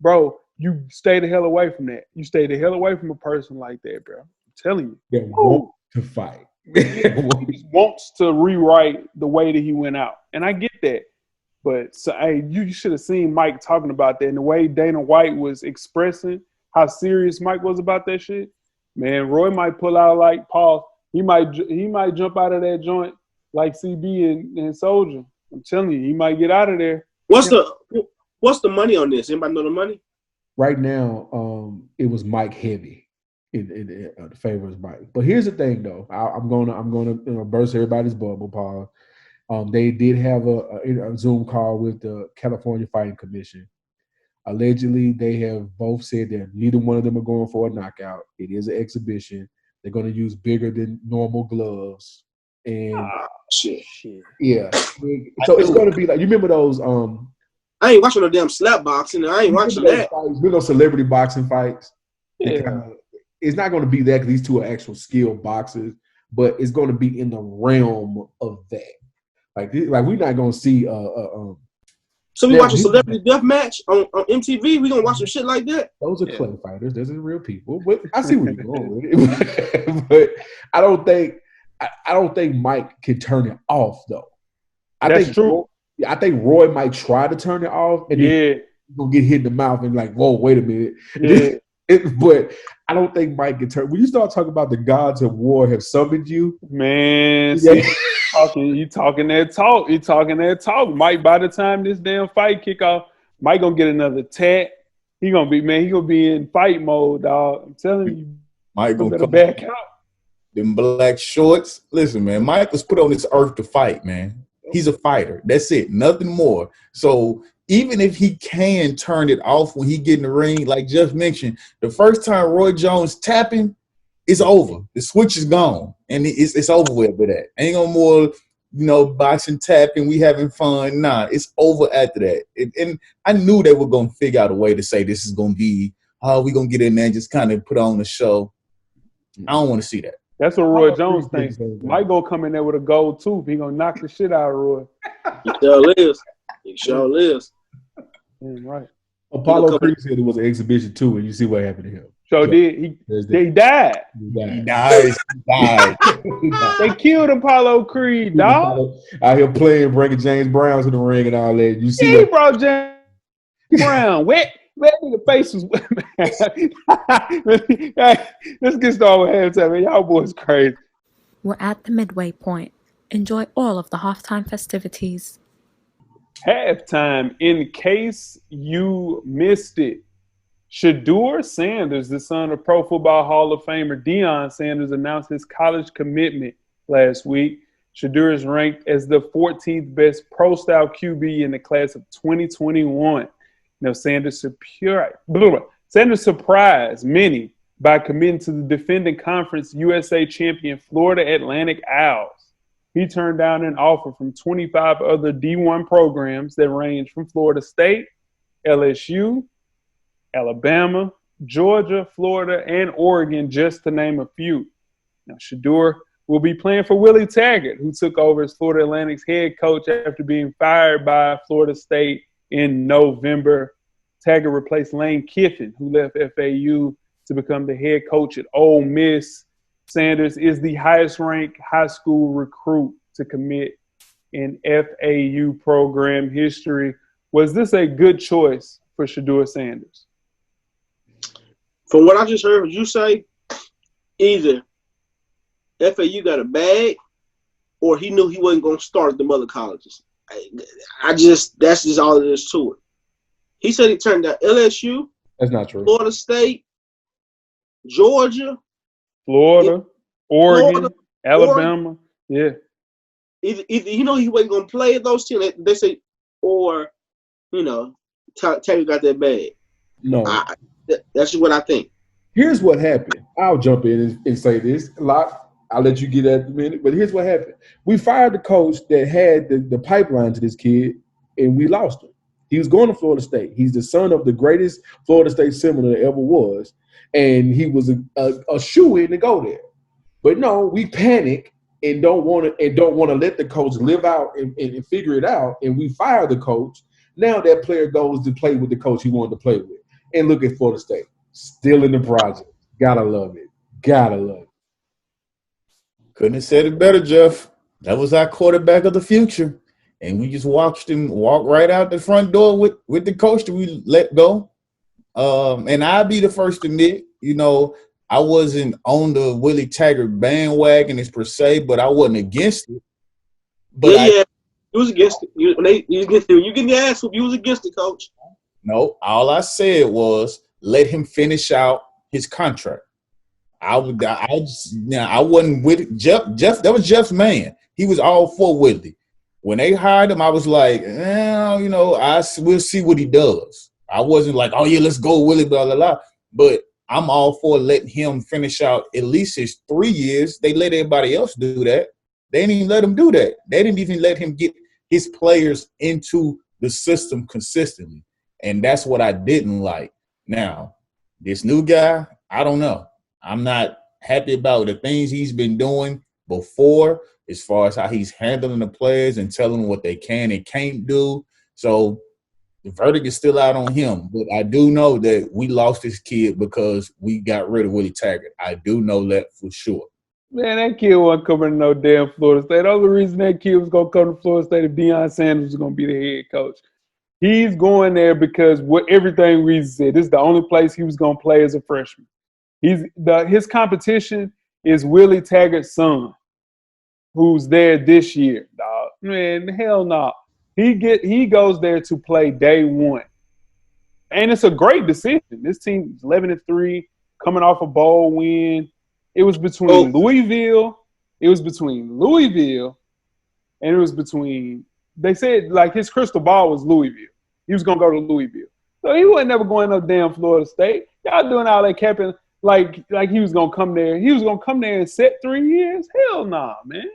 bro, you stay the hell away from that. You stay the hell away from a person like that, bro. I'm telling you. That want to fight. He just wants to rewrite the way that he went out. And I get that. But so, hey, you should have seen Mike talking about that and the way Dana White was expressing how serious Mike was about that shit. Man, Roy might pull out like Paul. He might jump out of that joint like CB and Soulja. I'm telling you, he might get out of there. What's the money on this? Anybody know the money? Right now, it was Mike heavy in the favor of Mike. But here's the thing, though. I'm gonna burst everybody's bubble, Paul. They did have a Zoom call with the California Fighting Commission. Allegedly, they have both said that neither one of them are going for a knockout. It is an exhibition. They're going to use bigger than normal gloves. And shit. Yeah. So it's going to be like, you remember those I ain't watching no damn slap boxing. I ain't watching that. You know, celebrity boxing fights. Yeah. It's not going to be that because these two are actual skilled boxers, but it's going to be in the realm of that. Like we're not going to see so we watch a celebrity death match on MTV. We gonna watch some shit like that. Those are clay fighters. Those are real people. But I see where you're going with it. But I don't think Mike can turn it off though. That's true. I think Roy might try to turn it off, and then he's gonna get hit in the mouth and like, whoa, wait a minute. Yeah. But I don't think Mike can turn. When you start talking about the gods of war have summoned you, man. You talking that talk. Mike, by the time this damn fight kick off, Mike gonna get another tat. He gonna be in fight mode, dog. I'm telling you, Mike gonna come back out. Them black shorts. Listen, man, Mike was put on this earth to fight, man. He's a fighter. That's it. Nothing more. So even if he can turn it off when he get in the ring, like Jeff mentioned, the first time Roy Jones tapping, it's over. The switch is gone, and it's over with for that. Ain't no more, boxing, tapping, we having fun. Nah, it's over after that. And I knew they were going to figure out a way to say this is going to be, we going to get in there and just kind of put on the show. I don't want to see that. That's what Roy Jones thinks. Mike gonna come in there with a gold tooth. He gonna knock the shit out of Roy. He sure is. Right. Apollo Creed said it was an exhibition too, and you see what happened to him. So did he? He died. He died. They killed Apollo Creed, dog. Out here playing, bringing James Brown to the ring and all that. You see, he brought James Brown. Wet nigga face was wet, man. Let's get started with halftime, man. Y'all boys crazy. We're at the midway point. Enjoy all of the halftime festivities. Halftime, in case you missed it. Sheddeur Sanders, the son of Pro Football Hall of Famer Deion Sanders, announced his college commitment last week. Sheddeur is ranked as the 14th best pro-style QB in the class of 2021. Sanders surprised many by committing to the defending conference USA champion Florida Atlantic Owls. He turned down an offer from 25 other D1 programs that range from Florida State, LSU, Alabama, Georgia, Florida, and Oregon, just to name a few. Now, Sheddeur will be playing for Willie Taggart, who took over as Florida Atlantic's head coach after being fired by Florida State in November. Taggart replaced Lane Kiffin, who left FAU to become the head coach at Ole Miss. Sanders is the highest-ranked high school recruit to commit in FAU program history. Was this a good choice for Sheddeur Sanders? From what I just heard you say, either FAU got a bag or he knew he wasn't going to start at the other colleges. That's just all it is to it. He said he turned down LSU. That's not true. Florida State, Georgia, Oregon, Florida, Alabama. Yeah. Either he wasn't going to play at those teams. They say, or Taylor got that bag. No. That's just what I think. Here's what happened. I'll jump in and say this a lot. I'll let you get that in a minute. But here's what happened. We fired the coach that had the pipeline to this kid, and we lost him. He was going to Florida State. He's the son of the greatest Florida State Seminole there ever was, and he was a shoo-in to go there. But no, we panic and don't want to let the coach live out and figure it out, and we fire the coach. Now that player goes to play with the coach he wanted to play with. And look at Florida State. Still in the project. Gotta love it. Gotta love it. Couldn't have said it better, Jeff. That was our quarterback of the future. And we just watched him walk right out the front door with the coach that we let go. And I'll be the first to admit, I wasn't on the Willie Taggart bandwagon as per se, but I wasn't against it. But you was against it. You getting your ass whooped, you was against it, coach. No, all I said was let him finish out his contract. I wasn't with Jeff. That was Jeff's man. He was all for Willie. When they hired him, I was like, we'll see what he does. I wasn't like, oh yeah, let's go Willie, blah blah blah. But I'm all for letting him finish out at least his 3 years. They let everybody else do that. They didn't even let him do that. They didn't even let him get his players into the system consistently. And that's what I didn't like. Now, this new guy, I don't know. I'm not happy about the things he's been doing before as far as how he's handling the players and telling them what they can and can't do. So the verdict is still out on him. But I do know that we lost this kid because we got rid of Willie Taggart. I do know that for sure. Man, that kid wasn't coming to no damn Florida State. The only reason that kid was going to come to Florida State if Deion Sanders was going to be the head coach. He's going there because everything Weezy said. This is the only place he was going to play as a freshman. His competition is Willie Taggart's son, who's there this year. Dog. Man, hell no. He goes there to play day one. And it's a great decision. This team is 11-3, coming off a bowl win. It was between Louisville. It was between Louisville, and it was between. They said like his crystal ball was Louisville. He was gonna go to Louisville, so he wasn't never going to damn Florida State. Y'all doing all that capping like he was gonna come there. He was gonna come there and set 3 years. Hell nah, man.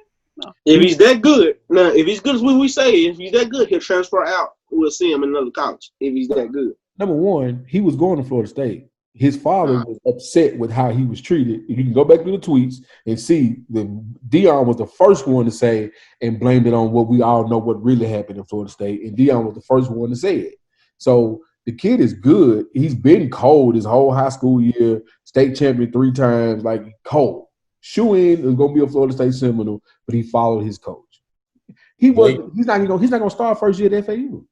No. If he's that good, now if he's good as we say, if he's that good, he'll transfer out. We'll see him in another college if he's that good. Number one, he was going to Florida State. His father was upset with how he was treated. You can go back to the tweets and see that Deion was the first one to say and blamed it on what we all know what really happened in Florida State. And Deion was the first one to say it. So the kid is good. He's been cold his whole high school year, state champion 3 times, like cold. Shoe-in is going to be a Florida State Seminole, but he followed his coach. He's not going to start first year at FAU.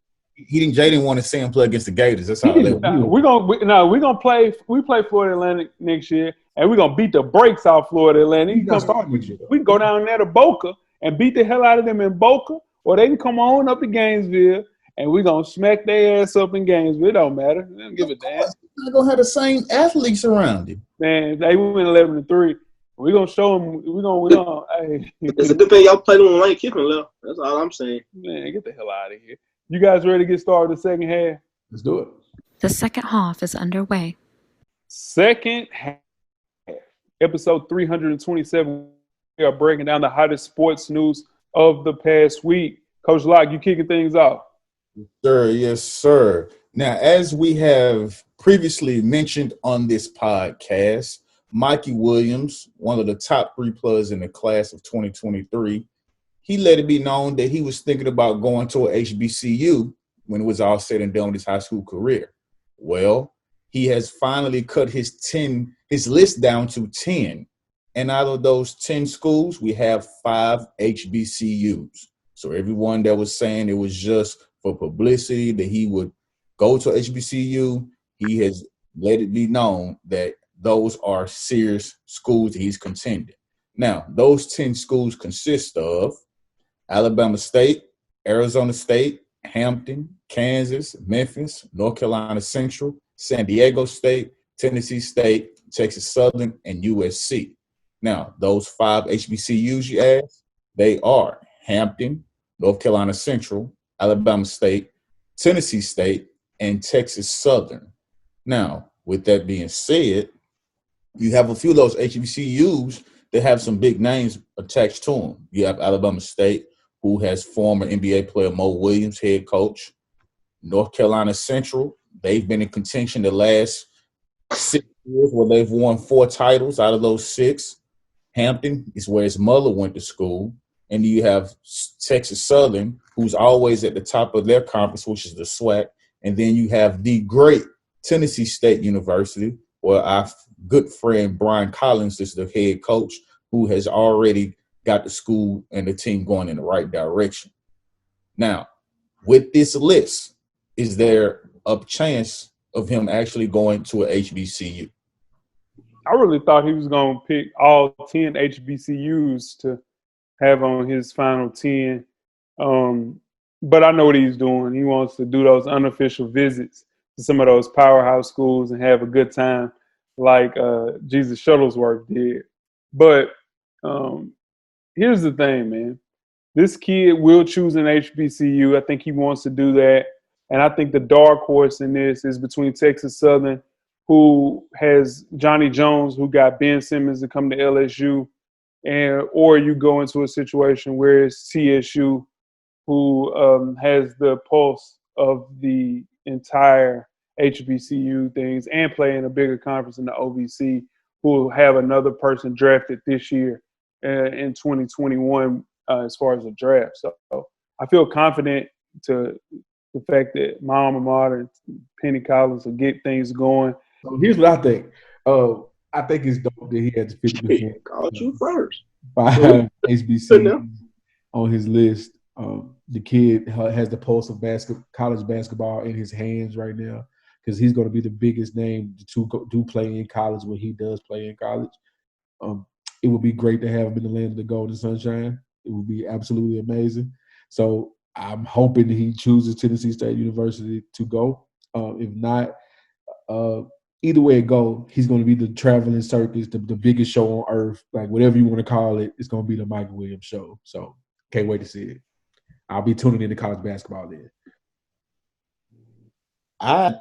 Jay didn't want to see him play against the Gators. That's how we're gonna play. We play Florida Atlantic next year, and we're gonna beat the brakes off Florida Atlantic. We can go down there to Boca and beat the hell out of them in Boca, or they can come on up to Gainesville, and we're gonna smack their ass up in Gainesville. It don't matter. They don't give a damn. They're gonna have the same athletes around him. Man, they went 11-3. We're gonna show them. We're gonna. Hey. It's a good thing y'all played on Lane Kiffin left. That's all I'm saying. Man, get the hell out of here. You guys ready to get started the second half? Let's do it. The second half is underway. Second half, episode 327. We are breaking down the hottest sports news of the past week. Coach Locke, you kicking things off? Yes, sir. Now, as we have previously mentioned on this podcast, Mikey Williams, one of the top 3 players in the class of 2023, he let it be known that he was thinking about going to a HBCU when it was all said and done with his high school career. Well, he has finally cut his list down to 10. And out of those 10 schools, we have 5 HBCUs. So everyone that was saying it was just for publicity that he would go to HBCU. He has let it be known that those are serious schools that he's contending. Now, those 10 schools consist of Alabama State, Arizona State, Hampton, Kansas, Memphis, North Carolina Central, San Diego State, Tennessee State, Texas Southern, and USC. Now, those 5 HBCUs you asked, they are Hampton, North Carolina Central, Alabama State, Tennessee State, and Texas Southern. Now, with that being said, you have a few of those HBCUs that have some big names attached to them. You have Alabama State, who has former NBA player Mo Williams, head coach. North Carolina Central, they've been in contention the last 6 years where they've won 4 titles out of those 6. Hampton is where his mother went to school. And you have Texas Southern, who's always at the top of their conference, which is the SWAC. And then you have the great Tennessee State University, where our good friend Brian Collins is the head coach, who has already got the school and the team going in the right direction. Now, with this list, is there a chance of him actually going to a HBCU? I really thought he was going to pick all 10 HBCUs to have on his final 10. But I know what he's doing. He wants to do those unofficial visits to some of those powerhouse schools and have a good time like Jesus Shuttlesworth did. But here's the thing, man. This kid will choose an HBCU. I think he wants to do that. And I think the dark horse in this is between Texas Southern, who has Johnny Jones, who got Ben Simmons to come to LSU, or you go into a situation where it's TSU, who has the pulse of the entire HBCU things and play in a bigger conference in the OVC, who will have another person drafted this year in 2021 as far as the draft. So I feel confident to the fact that my alma mater, Penny Collins, will get things going. So here's what I think. I think it's dope that he has 50%. Called you first. 5 HBCUs on his list. The kid has the pulse of college basketball in his hands right now because he's going to be the biggest name to do play in college when he does play in college. It would be great to have him in the land of the golden sunshine. It would be absolutely amazing. So I'm hoping he chooses Tennessee State University to go. If not, either way it go, he's going to be the traveling circus, the biggest show on earth, like whatever you want to call it. It's going to be the Michael Williams show. So can't wait to see it. I'll be tuning into college basketball then. I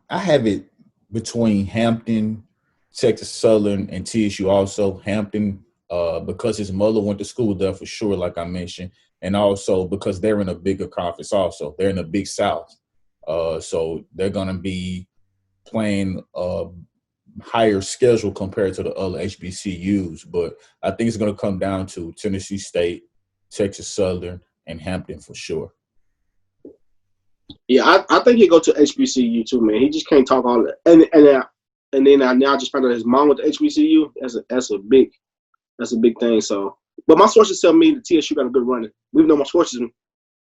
have it between Hampton, Texas Southern, and TSU also. Hampton, because his mother went to school there for sure, like I mentioned, and also because they're in a bigger conference also. They're in the Big South. So they're going to be playing a higher schedule compared to the other HBCUs. But I think it's going to come down to Tennessee State, Texas Southern, and Hampton for sure. Yeah, I think he'll go to HBCU too, man. He just can't talk all that. And then I now just found out his mom went to HBCU. That's a big thing. So, but my sources tell me the TSU got a good running. Even though my sources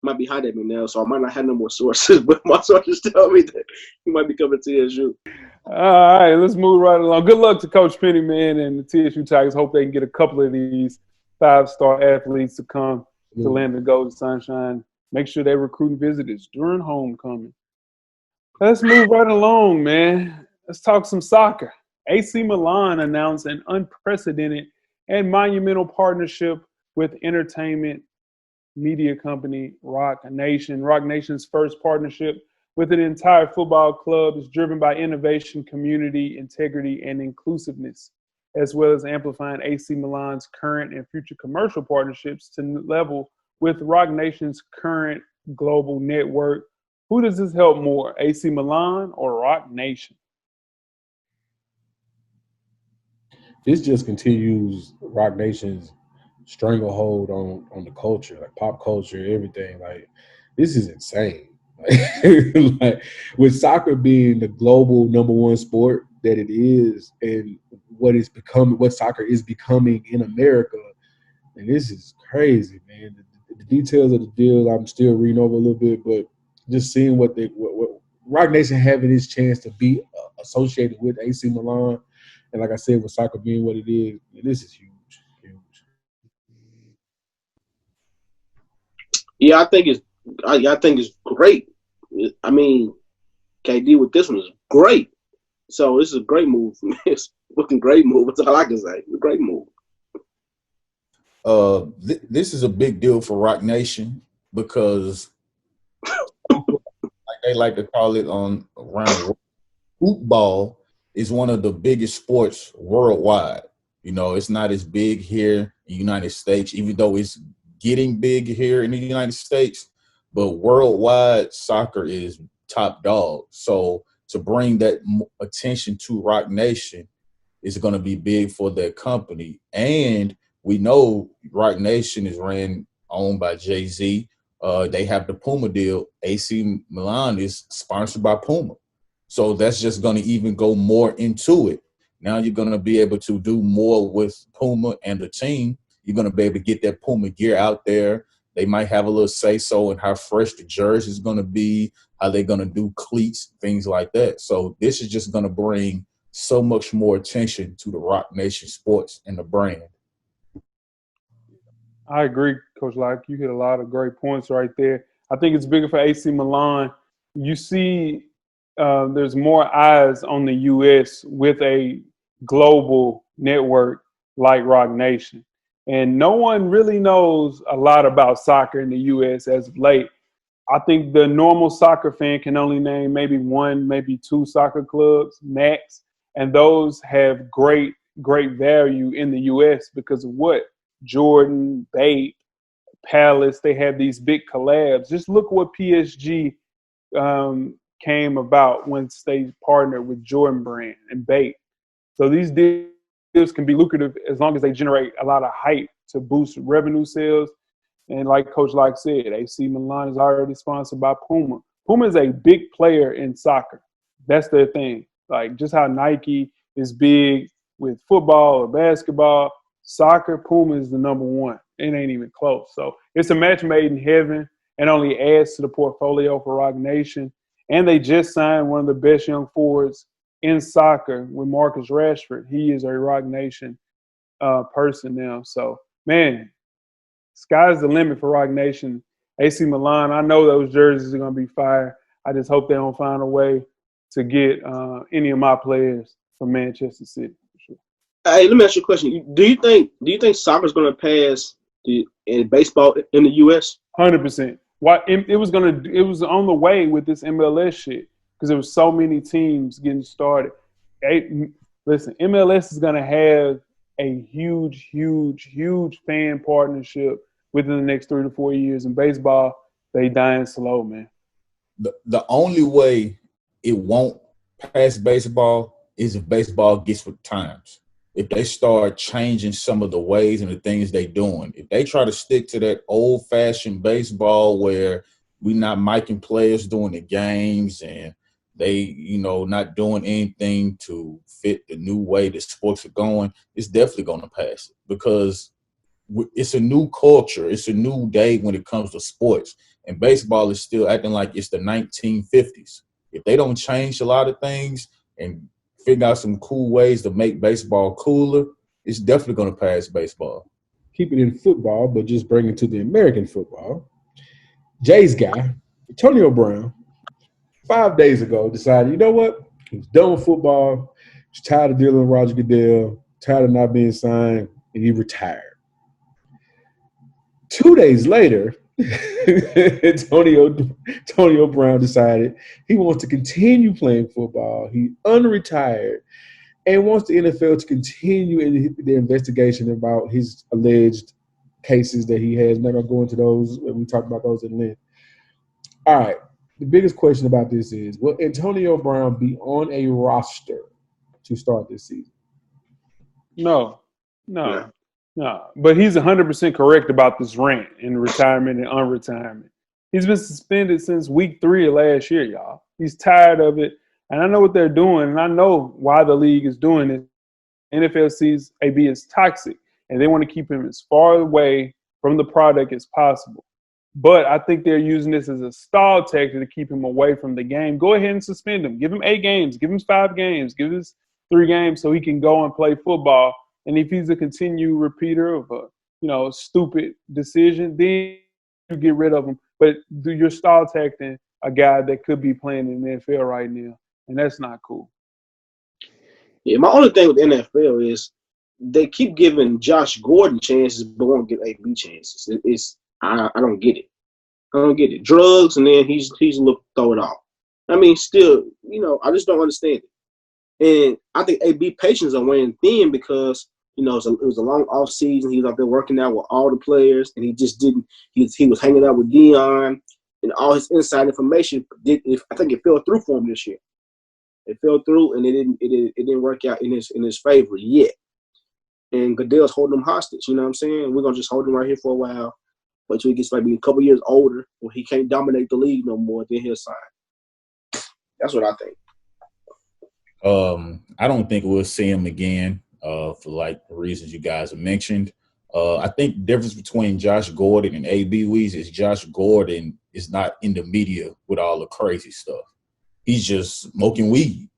might be hiding at me now, so I might not have no more sources. But my sources tell me that he might be coming to TSU. All right, let's move right along. Good luck to Coach Penny, man, and the TSU Tigers. Hope they can get a couple of these 5-star athletes to come to land of golden sunshine. Make sure they're recruiting visitors during homecoming. Let's move right along, man. Let's talk some soccer. AC Milan announced an unprecedented and monumental partnership with entertainment media company Rock Nation. Rock Nation's first partnership with an entire football club is driven by innovation, community, integrity, and inclusiveness, as well as amplifying AC Milan's current and future commercial partnerships to level with Rock Nation's current global network. Who does this help more, AC Milan or Rock Nation? This just continues Rock Nation's stranglehold on the culture, like pop culture, everything. Like, this is insane. Like, with soccer being the global #1 sport that it is, and what soccer is becoming in America, and this is crazy, man. The details of the deal I'm still reading over a little bit, but just seeing what Rock Nation having his chance to be associated with AC Milan, and like I said, with soccer being what it is, this is huge. Yeah, I think it's great. I mean, KD with this one is great. So this is a great move for me. It's a fucking great move. That's all I can say. It's a great move. This is a big deal for Rock Nation because, like they like to call it on around the world, football is one of the biggest sports worldwide. You know, it's not as big here in the United States, even though it's getting big here in the United States. But worldwide, soccer is top dog. So to bring that attention to Rock Nation is going to be big for that company. And we know Rock Nation is owned by Jay-Z. They have the Puma deal. AC Milan is sponsored by Puma. So that's just going to even go more into it. Now you're going to be able to do more with Puma and the team. You're going to be able to get that Puma gear out there. They might have a little say-so in how fresh the jersey is going to be, how they're going to do cleats, things like that. So this is just going to bring so much more attention to the Rock Nation sports and the brand. I agree, Coach Locke. You hit a lot of great points right there. I think it's bigger for AC Milan. You see there's more eyes on the U.S. with a global network like Rock Nation. And no one really knows a lot about soccer in the U.S. as of late. I think the normal soccer fan can only name maybe one, maybe two soccer clubs max. And those have great value in the U.S. because of what? Jordan, Bape, Palace, they have these big collabs. Just look what PSG came about once they partnered with Jordan Brand and Bape. So these deals can be lucrative as long as they generate a lot of hype to boost revenue sales. And like Coach Locke said, AC Milan is already sponsored by Puma. Puma is a big player in soccer. That's their thing. Like just how Nike is big with football or basketball, soccer, Puma is the number one. It ain't even close. So it's a match made in heaven and only adds to the portfolio for Rock Nation. And they just signed one of the best young forwards in soccer with Marcus Rashford. He is a Rock Nation person now. So, man, sky's the limit for Rock Nation. AC Milan, I know those jerseys are going to be fire. I just hope they don't find a way to get any of my players from Manchester City. For sure. Hey, let me ask you a question. Do you think soccer's going to pass in baseball in the U.S.? 100%. Why it was on the way with this MLS shit because there was so many teams getting started. Listen, MLS is going to have a huge, huge, huge fan partnership within the next 3 to 4 years. In baseball, they dying slow, man. The only way it won't pass baseball is if baseball gets with times. If they start changing some of the ways and the things they're doing. If they try to stick to that old-fashioned baseball where we're not miking players during the games and they, not doing anything to fit the new way the sports are going, it's definitely going to pass it because it's a new culture. It's a new day when it comes to sports. And baseball is still acting like it's the 1950s. If they don't change a lot of things and figure out some cool ways to make baseball cooler, it's definitely going to pass baseball. Keep it in football, but just bring it to the American football. Jay's guy, Antonio Brown, 5 days ago decided, you know what? He's done with football. He's tired of dealing with Roger Goodell, tired of not being signed, and he retired. 2 days later, Antonio Brown decided he wants to continue playing football. He unretired and wants the NFL to continue in the investigation about his alleged cases that he has. I'm not going to go into those. We talked about those in length. All right. The biggest question about this is, will Antonio Brown be on a roster to start this season? No. But he's 100% correct about this rant in retirement and unretirement. He's been suspended since week 3 of last year, y'all. He's tired of it. And I know what they're doing, and I know why the league is doing it. NFL sees AB as toxic, and they want to keep him as far away from the product as possible. But I think they're using this as a stall tactic to keep him away from the game. Go ahead and suspend him. Give him 8 games. Give him 5 games. Give him 3 games so he can go and play football. And if he's a continued repeater of a stupid decision, then you get rid of him. But you're stall tacting a guy that could be playing in the NFL right now, and that's not cool. Yeah, my only thing with the NFL is they keep giving Josh Gordon chances, but won't give AB chances. I don't get it. I don't get it. Drugs, and then he's throw it off. I mean, still, I just don't understand it. And I think AB patience are wearing thin because it was a long off season. He was out there working out with all the players, and he just didn't. He was hanging out with Dion, and all his inside information. I think it fell through for him this year. It fell through, and it didn't work out in his favor yet. And Goodell's holding him hostage. You know what I'm saying? We're gonna just hold him right here for a while, until he gets maybe a couple years older, where he can't dominate the league no more. Then he'll sign. That's what I think. I don't think we'll see him again for like the reasons you guys have mentioned. I think the difference between Josh Gordon and AB Weezy is Josh Gordon is not in the media with all the crazy stuff. He's just smoking weed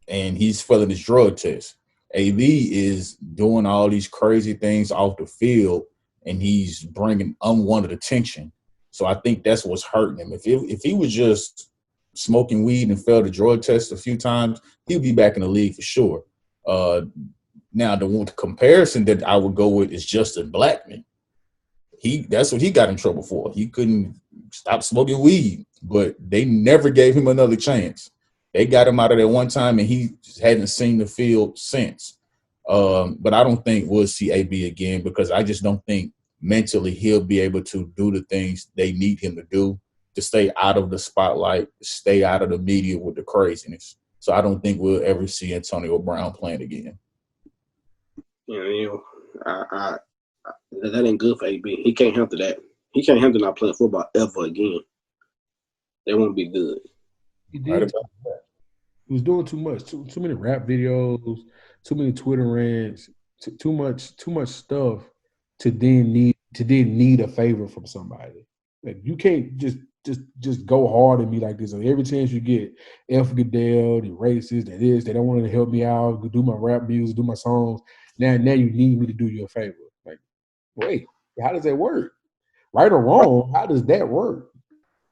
and he's failing his drug test. AB is doing all these crazy things off the field and he's bringing unwanted attention. So I think that's what's hurting him. If he was just smoking weed and failed the drug test a few times, he'll be back in the league for sure. Now, the comparison that I would go with is Justin Blackmon. That's what he got in trouble for. He couldn't stop smoking weed, but they never gave him another chance. They got him out of there one time, and he just hadn't seen the field since. But I don't think we'll see AB again because I just don't think mentally he'll be able to do the things they need him to do to stay out of the spotlight, stay out of the media with the craziness. So I don't think we'll ever see Antonio Brown playing again. That ain't good for AB. He can't handle that. He can't handle not playing football ever again. That won't be good. He did. He was doing too much. Too many rap videos. Too many Twitter rants. Too much stuff to then need a favor from somebody. Like you can't just go hard at me like this. Like every chance you get, F Goodell, the racist, they don't want to help me out, do my rap music, do my songs. Now you need me to do you a favor. Like, wait, how does that work? Right or wrong, how does that work?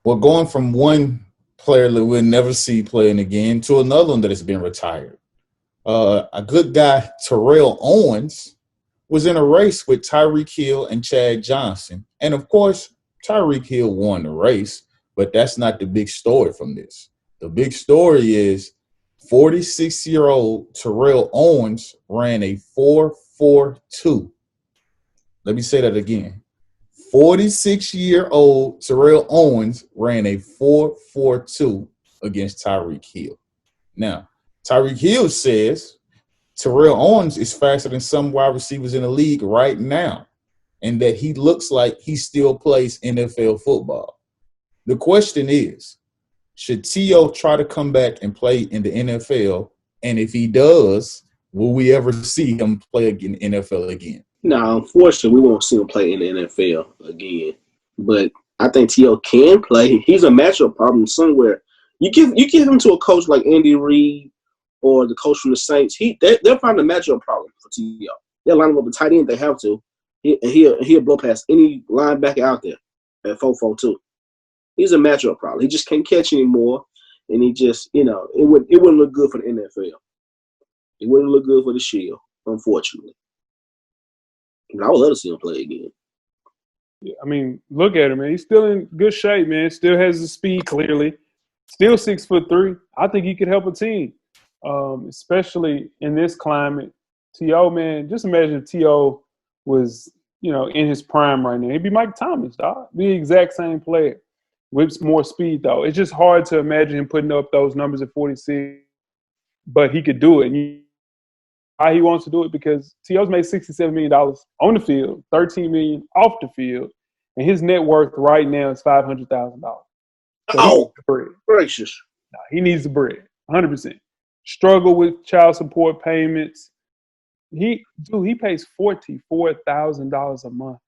Well, going from one player that we'll never see playing again to another one that has been retired. A good guy, Terrell Owens, was in a race with Tyreek Hill and Chad Johnson. And, of course, Tyreek Hill won the race, but that's not the big story from this. The big story is 46-year-old Terrell Owens ran a 4.42. Let me say that again. 46-year-old Terrell Owens ran a 4.42 against Tyreek Hill. Now, Tyreek Hill says Terrell Owens is faster than some wide receivers in the league right now, and that he looks like he still plays NFL football. The question is, should T.O. try to come back and play in the NFL? And if he does, will we ever see him play in the NFL again? No, unfortunately, we won't see him play in the NFL again. But I think T.O. can play. He's a matchup problem somewhere. You give him to a coach like Andy Reid or the coach from the Saints, they'll find a matchup problem for T.O. They'll line him up a tight end they have to. He'll blow past any linebacker out there at 4.42. He's a matchup problem. He just can't catch anymore, and he just, it wouldn't look good for the NFL. It wouldn't look good for the Shield, unfortunately. But I would love to see him play again. Yeah, I mean, look at him, man. He's still in good shape, man. Still has the speed, clearly. Still 6'3". I think he could help a team, especially in this climate. T.O., man, just imagine if T.O. was, in his prime right now. He'd be Mike Thomas, dog. Be the exact same player with more speed, though. It's just hard to imagine him putting up those numbers at 46, but he could do it. Why he wants to do it? Because T.O.'s made $67 million on the field, $13 million off the field, and his net worth right now is $500,000. So gracious! No, he needs the bread, 100%. Struggle with child support payments. He pays $44,000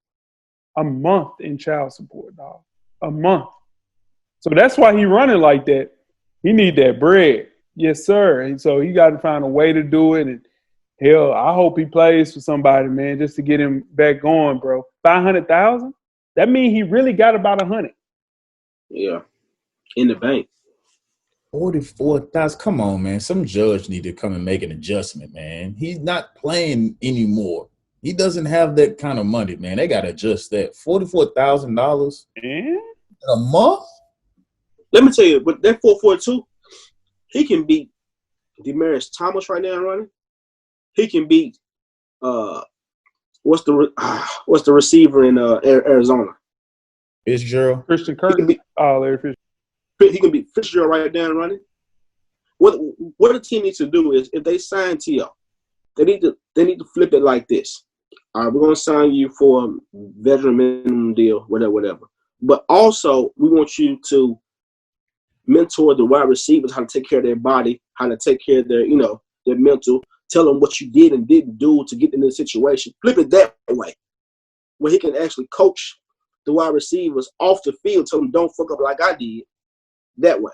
a month in child support, dog. a month. So that's why he running like that. He need that bread. Yes, sir. And so he got to find a way to do it. And hell, I hope he plays for somebody, man, just to get him back going, bro. 500,000? That means he really got about 100. Yeah, in the bank. 44,000. Come on, man. Some judge need to come and make an adjustment, man. He's not playing anymore. He doesn't have that kind of money, man. They got to adjust that. $44,000 a month? Let me tell you, but that 4.42, he can beat Demaryius Thomas right now running. He can beat what's the receiver in Arizona? Fitzgerald. Christian Kirk. Larry Fitzgerald. He can beat Fitzgerald right down running. What the team needs to do is, if they sign T.O., they need to flip it like this. All right, we're gonna sign you for a veteran minimum deal, whatever. But also, we want you to mentor the wide receivers how to take care of their body, how to take care of their mental. Tell them what you did and didn't do to get in this situation. Flip it that way, where he can actually coach the wide receivers off the field. Tell them don't fuck up like I did. That way.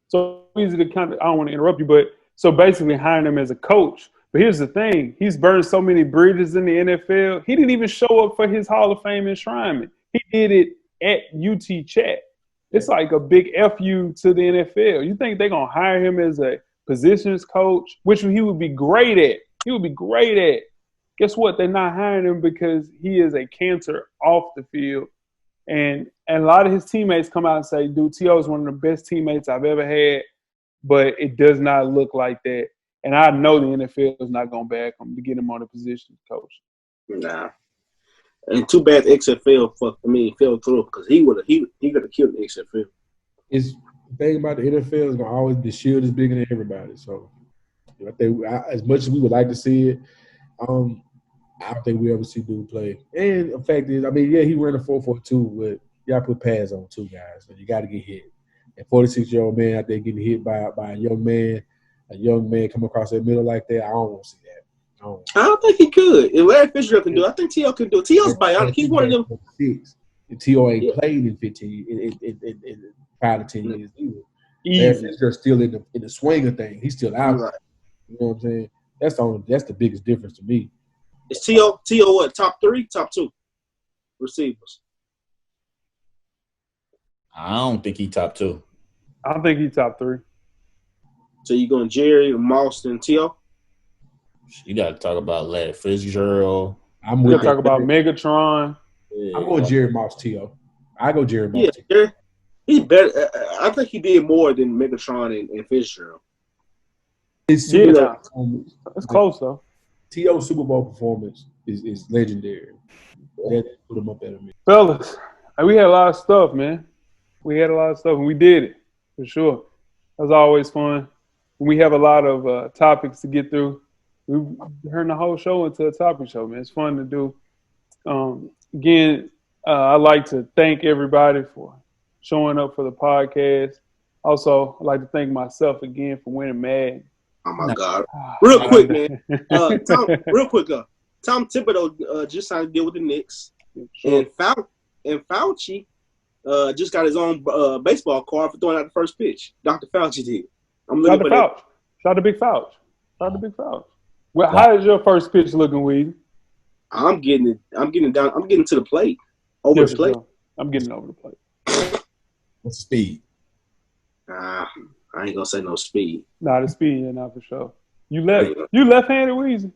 So easy to I don't want to interrupt you, but so basically hiring him as a coach. But here's the thing: he's burned so many bridges in the NFL. He didn't even show up for his Hall of Fame enshrinement. He did it at UT Chat. It's like a big FU to the NFL. You think they're going to hire him as a positions coach, which he would be great at. He would be great at. Guess what? They're not hiring him because he is a cancer off the field. And a lot of his teammates come out and say, dude, T.O. is one of the best teammates I've ever had, but it does not look like that. And I know the NFL is not going to back him to get him on a position coach. Nah. And too bad the XFL fell through, because he could have killed the XFL. It's the thing about the NFL is gonna always the shield is bigger than everybody. So I think as much as we would like to see it, I don't think we ever see dude play. And the fact is, he ran a 4.42, but you gotta put pads on too, guys. So you gotta get hit. And 46-year-old man out there getting hit by a young man come across that middle like that, I don't want to see that. I don't think he could. If Larry Fitzgerald can do it, I think T.O. can do it. T.O.'s bionic. He's one of them. And T.O. ain't played in 15 in 5 to 10 years either. Larry Fitzgerald's still in the swing of things. He's still out. Right. You know what I'm saying? That's the biggest difference to me. Is T.O. what? Top 3, top 2 receivers? I don't think he top 2. I think he top 3. So you going Jerry, Moss, and T.O.? You got to talk about Larry Fitzgerald. I'm going to talk about Megatron. Yeah. I'm going Jerry Moss, T.O. I go Jerry Moss. Yeah, Jerry, he's better. I think he did more than Megatron and Fitzgerald. It's close, though. T.O. Super Bowl performance is legendary. That put him up better than me. Fellas, we had a lot of stuff, man. We had a lot of stuff, and we did it, for sure. It was always fun. We have a lot of topics to get through. We turned the whole show into a topic show, man. It's fun to do. Again, I'd like to thank everybody for showing up for the podcast. Also, I'd like to thank myself again for winning Mad. Oh, my God. Real quick, man. Tom Thibodeau just signed a deal with the Knicks. Sure. And Fauci just got his own baseball card for throwing out the first pitch. Dr. Fauci did. Shout out to Big Fauci. Well, how is your first pitch looking, Weezy? I'm getting down. I'm getting to the plate. Over the plate. I'm getting over the plate. What's the speed? I ain't gonna say no speed. Nah, the speed, not for sure. You left-handed, Weezy?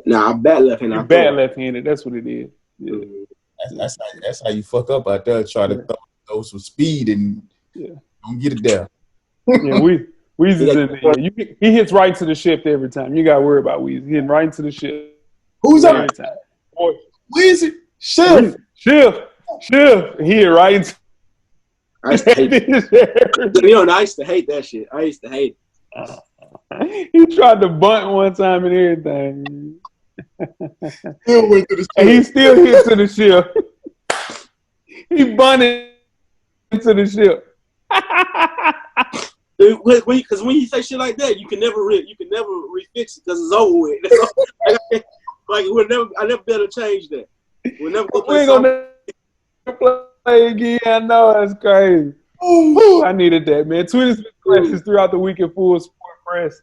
Nah, I bat left-handed. You bat left-handed. That's what it is. Yeah. That's how you fuck up out there. Try to throw some speed and don't get it there. Yeah, Weezy's in there. He hits right to the shift every time. You got to worry about Weezy. Hitting right into the shift. Who's every up? time. Weezy. Shift. He hit right into I used to hate that. I used to hate that shit. I used to hate it. He tried to bunt one time and everything. Still went to the and he still hit to the shift. He bunted into the shift. Because when you say shit like that, you can never refix it because it's over with. I never be able to change that. We'll never go play. play again. I know that's crazy. Ooh, I needed that, man. Tweet us with questions throughout the week at Full Sport Press.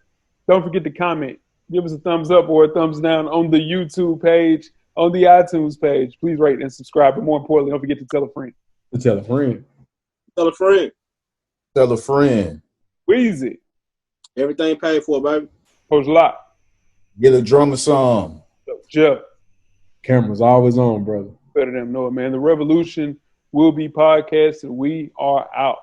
Don't forget to comment. Give us a thumbs up or a thumbs down on the YouTube page, on the iTunes page. Please rate and subscribe. But more importantly, don't forget to tell a friend. Tell a friend. Tell a friend. Tell a friend. Weezy. Everything paid for, baby. Coach Locke. Get a drummer song. Jeff. Camera's always on, brother. Better than know it, man. The revolution will be podcasted. We are out.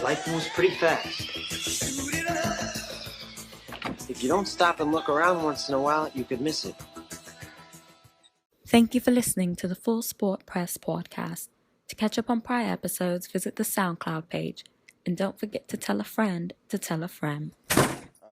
Life moves pretty fast. If you don't stop and look around once in a while, you could miss it. Thank you for listening to the Full Sport Press podcast. To catch up on prior episodes, visit the SoundCloud page. And don't forget to tell a friend to tell a friend.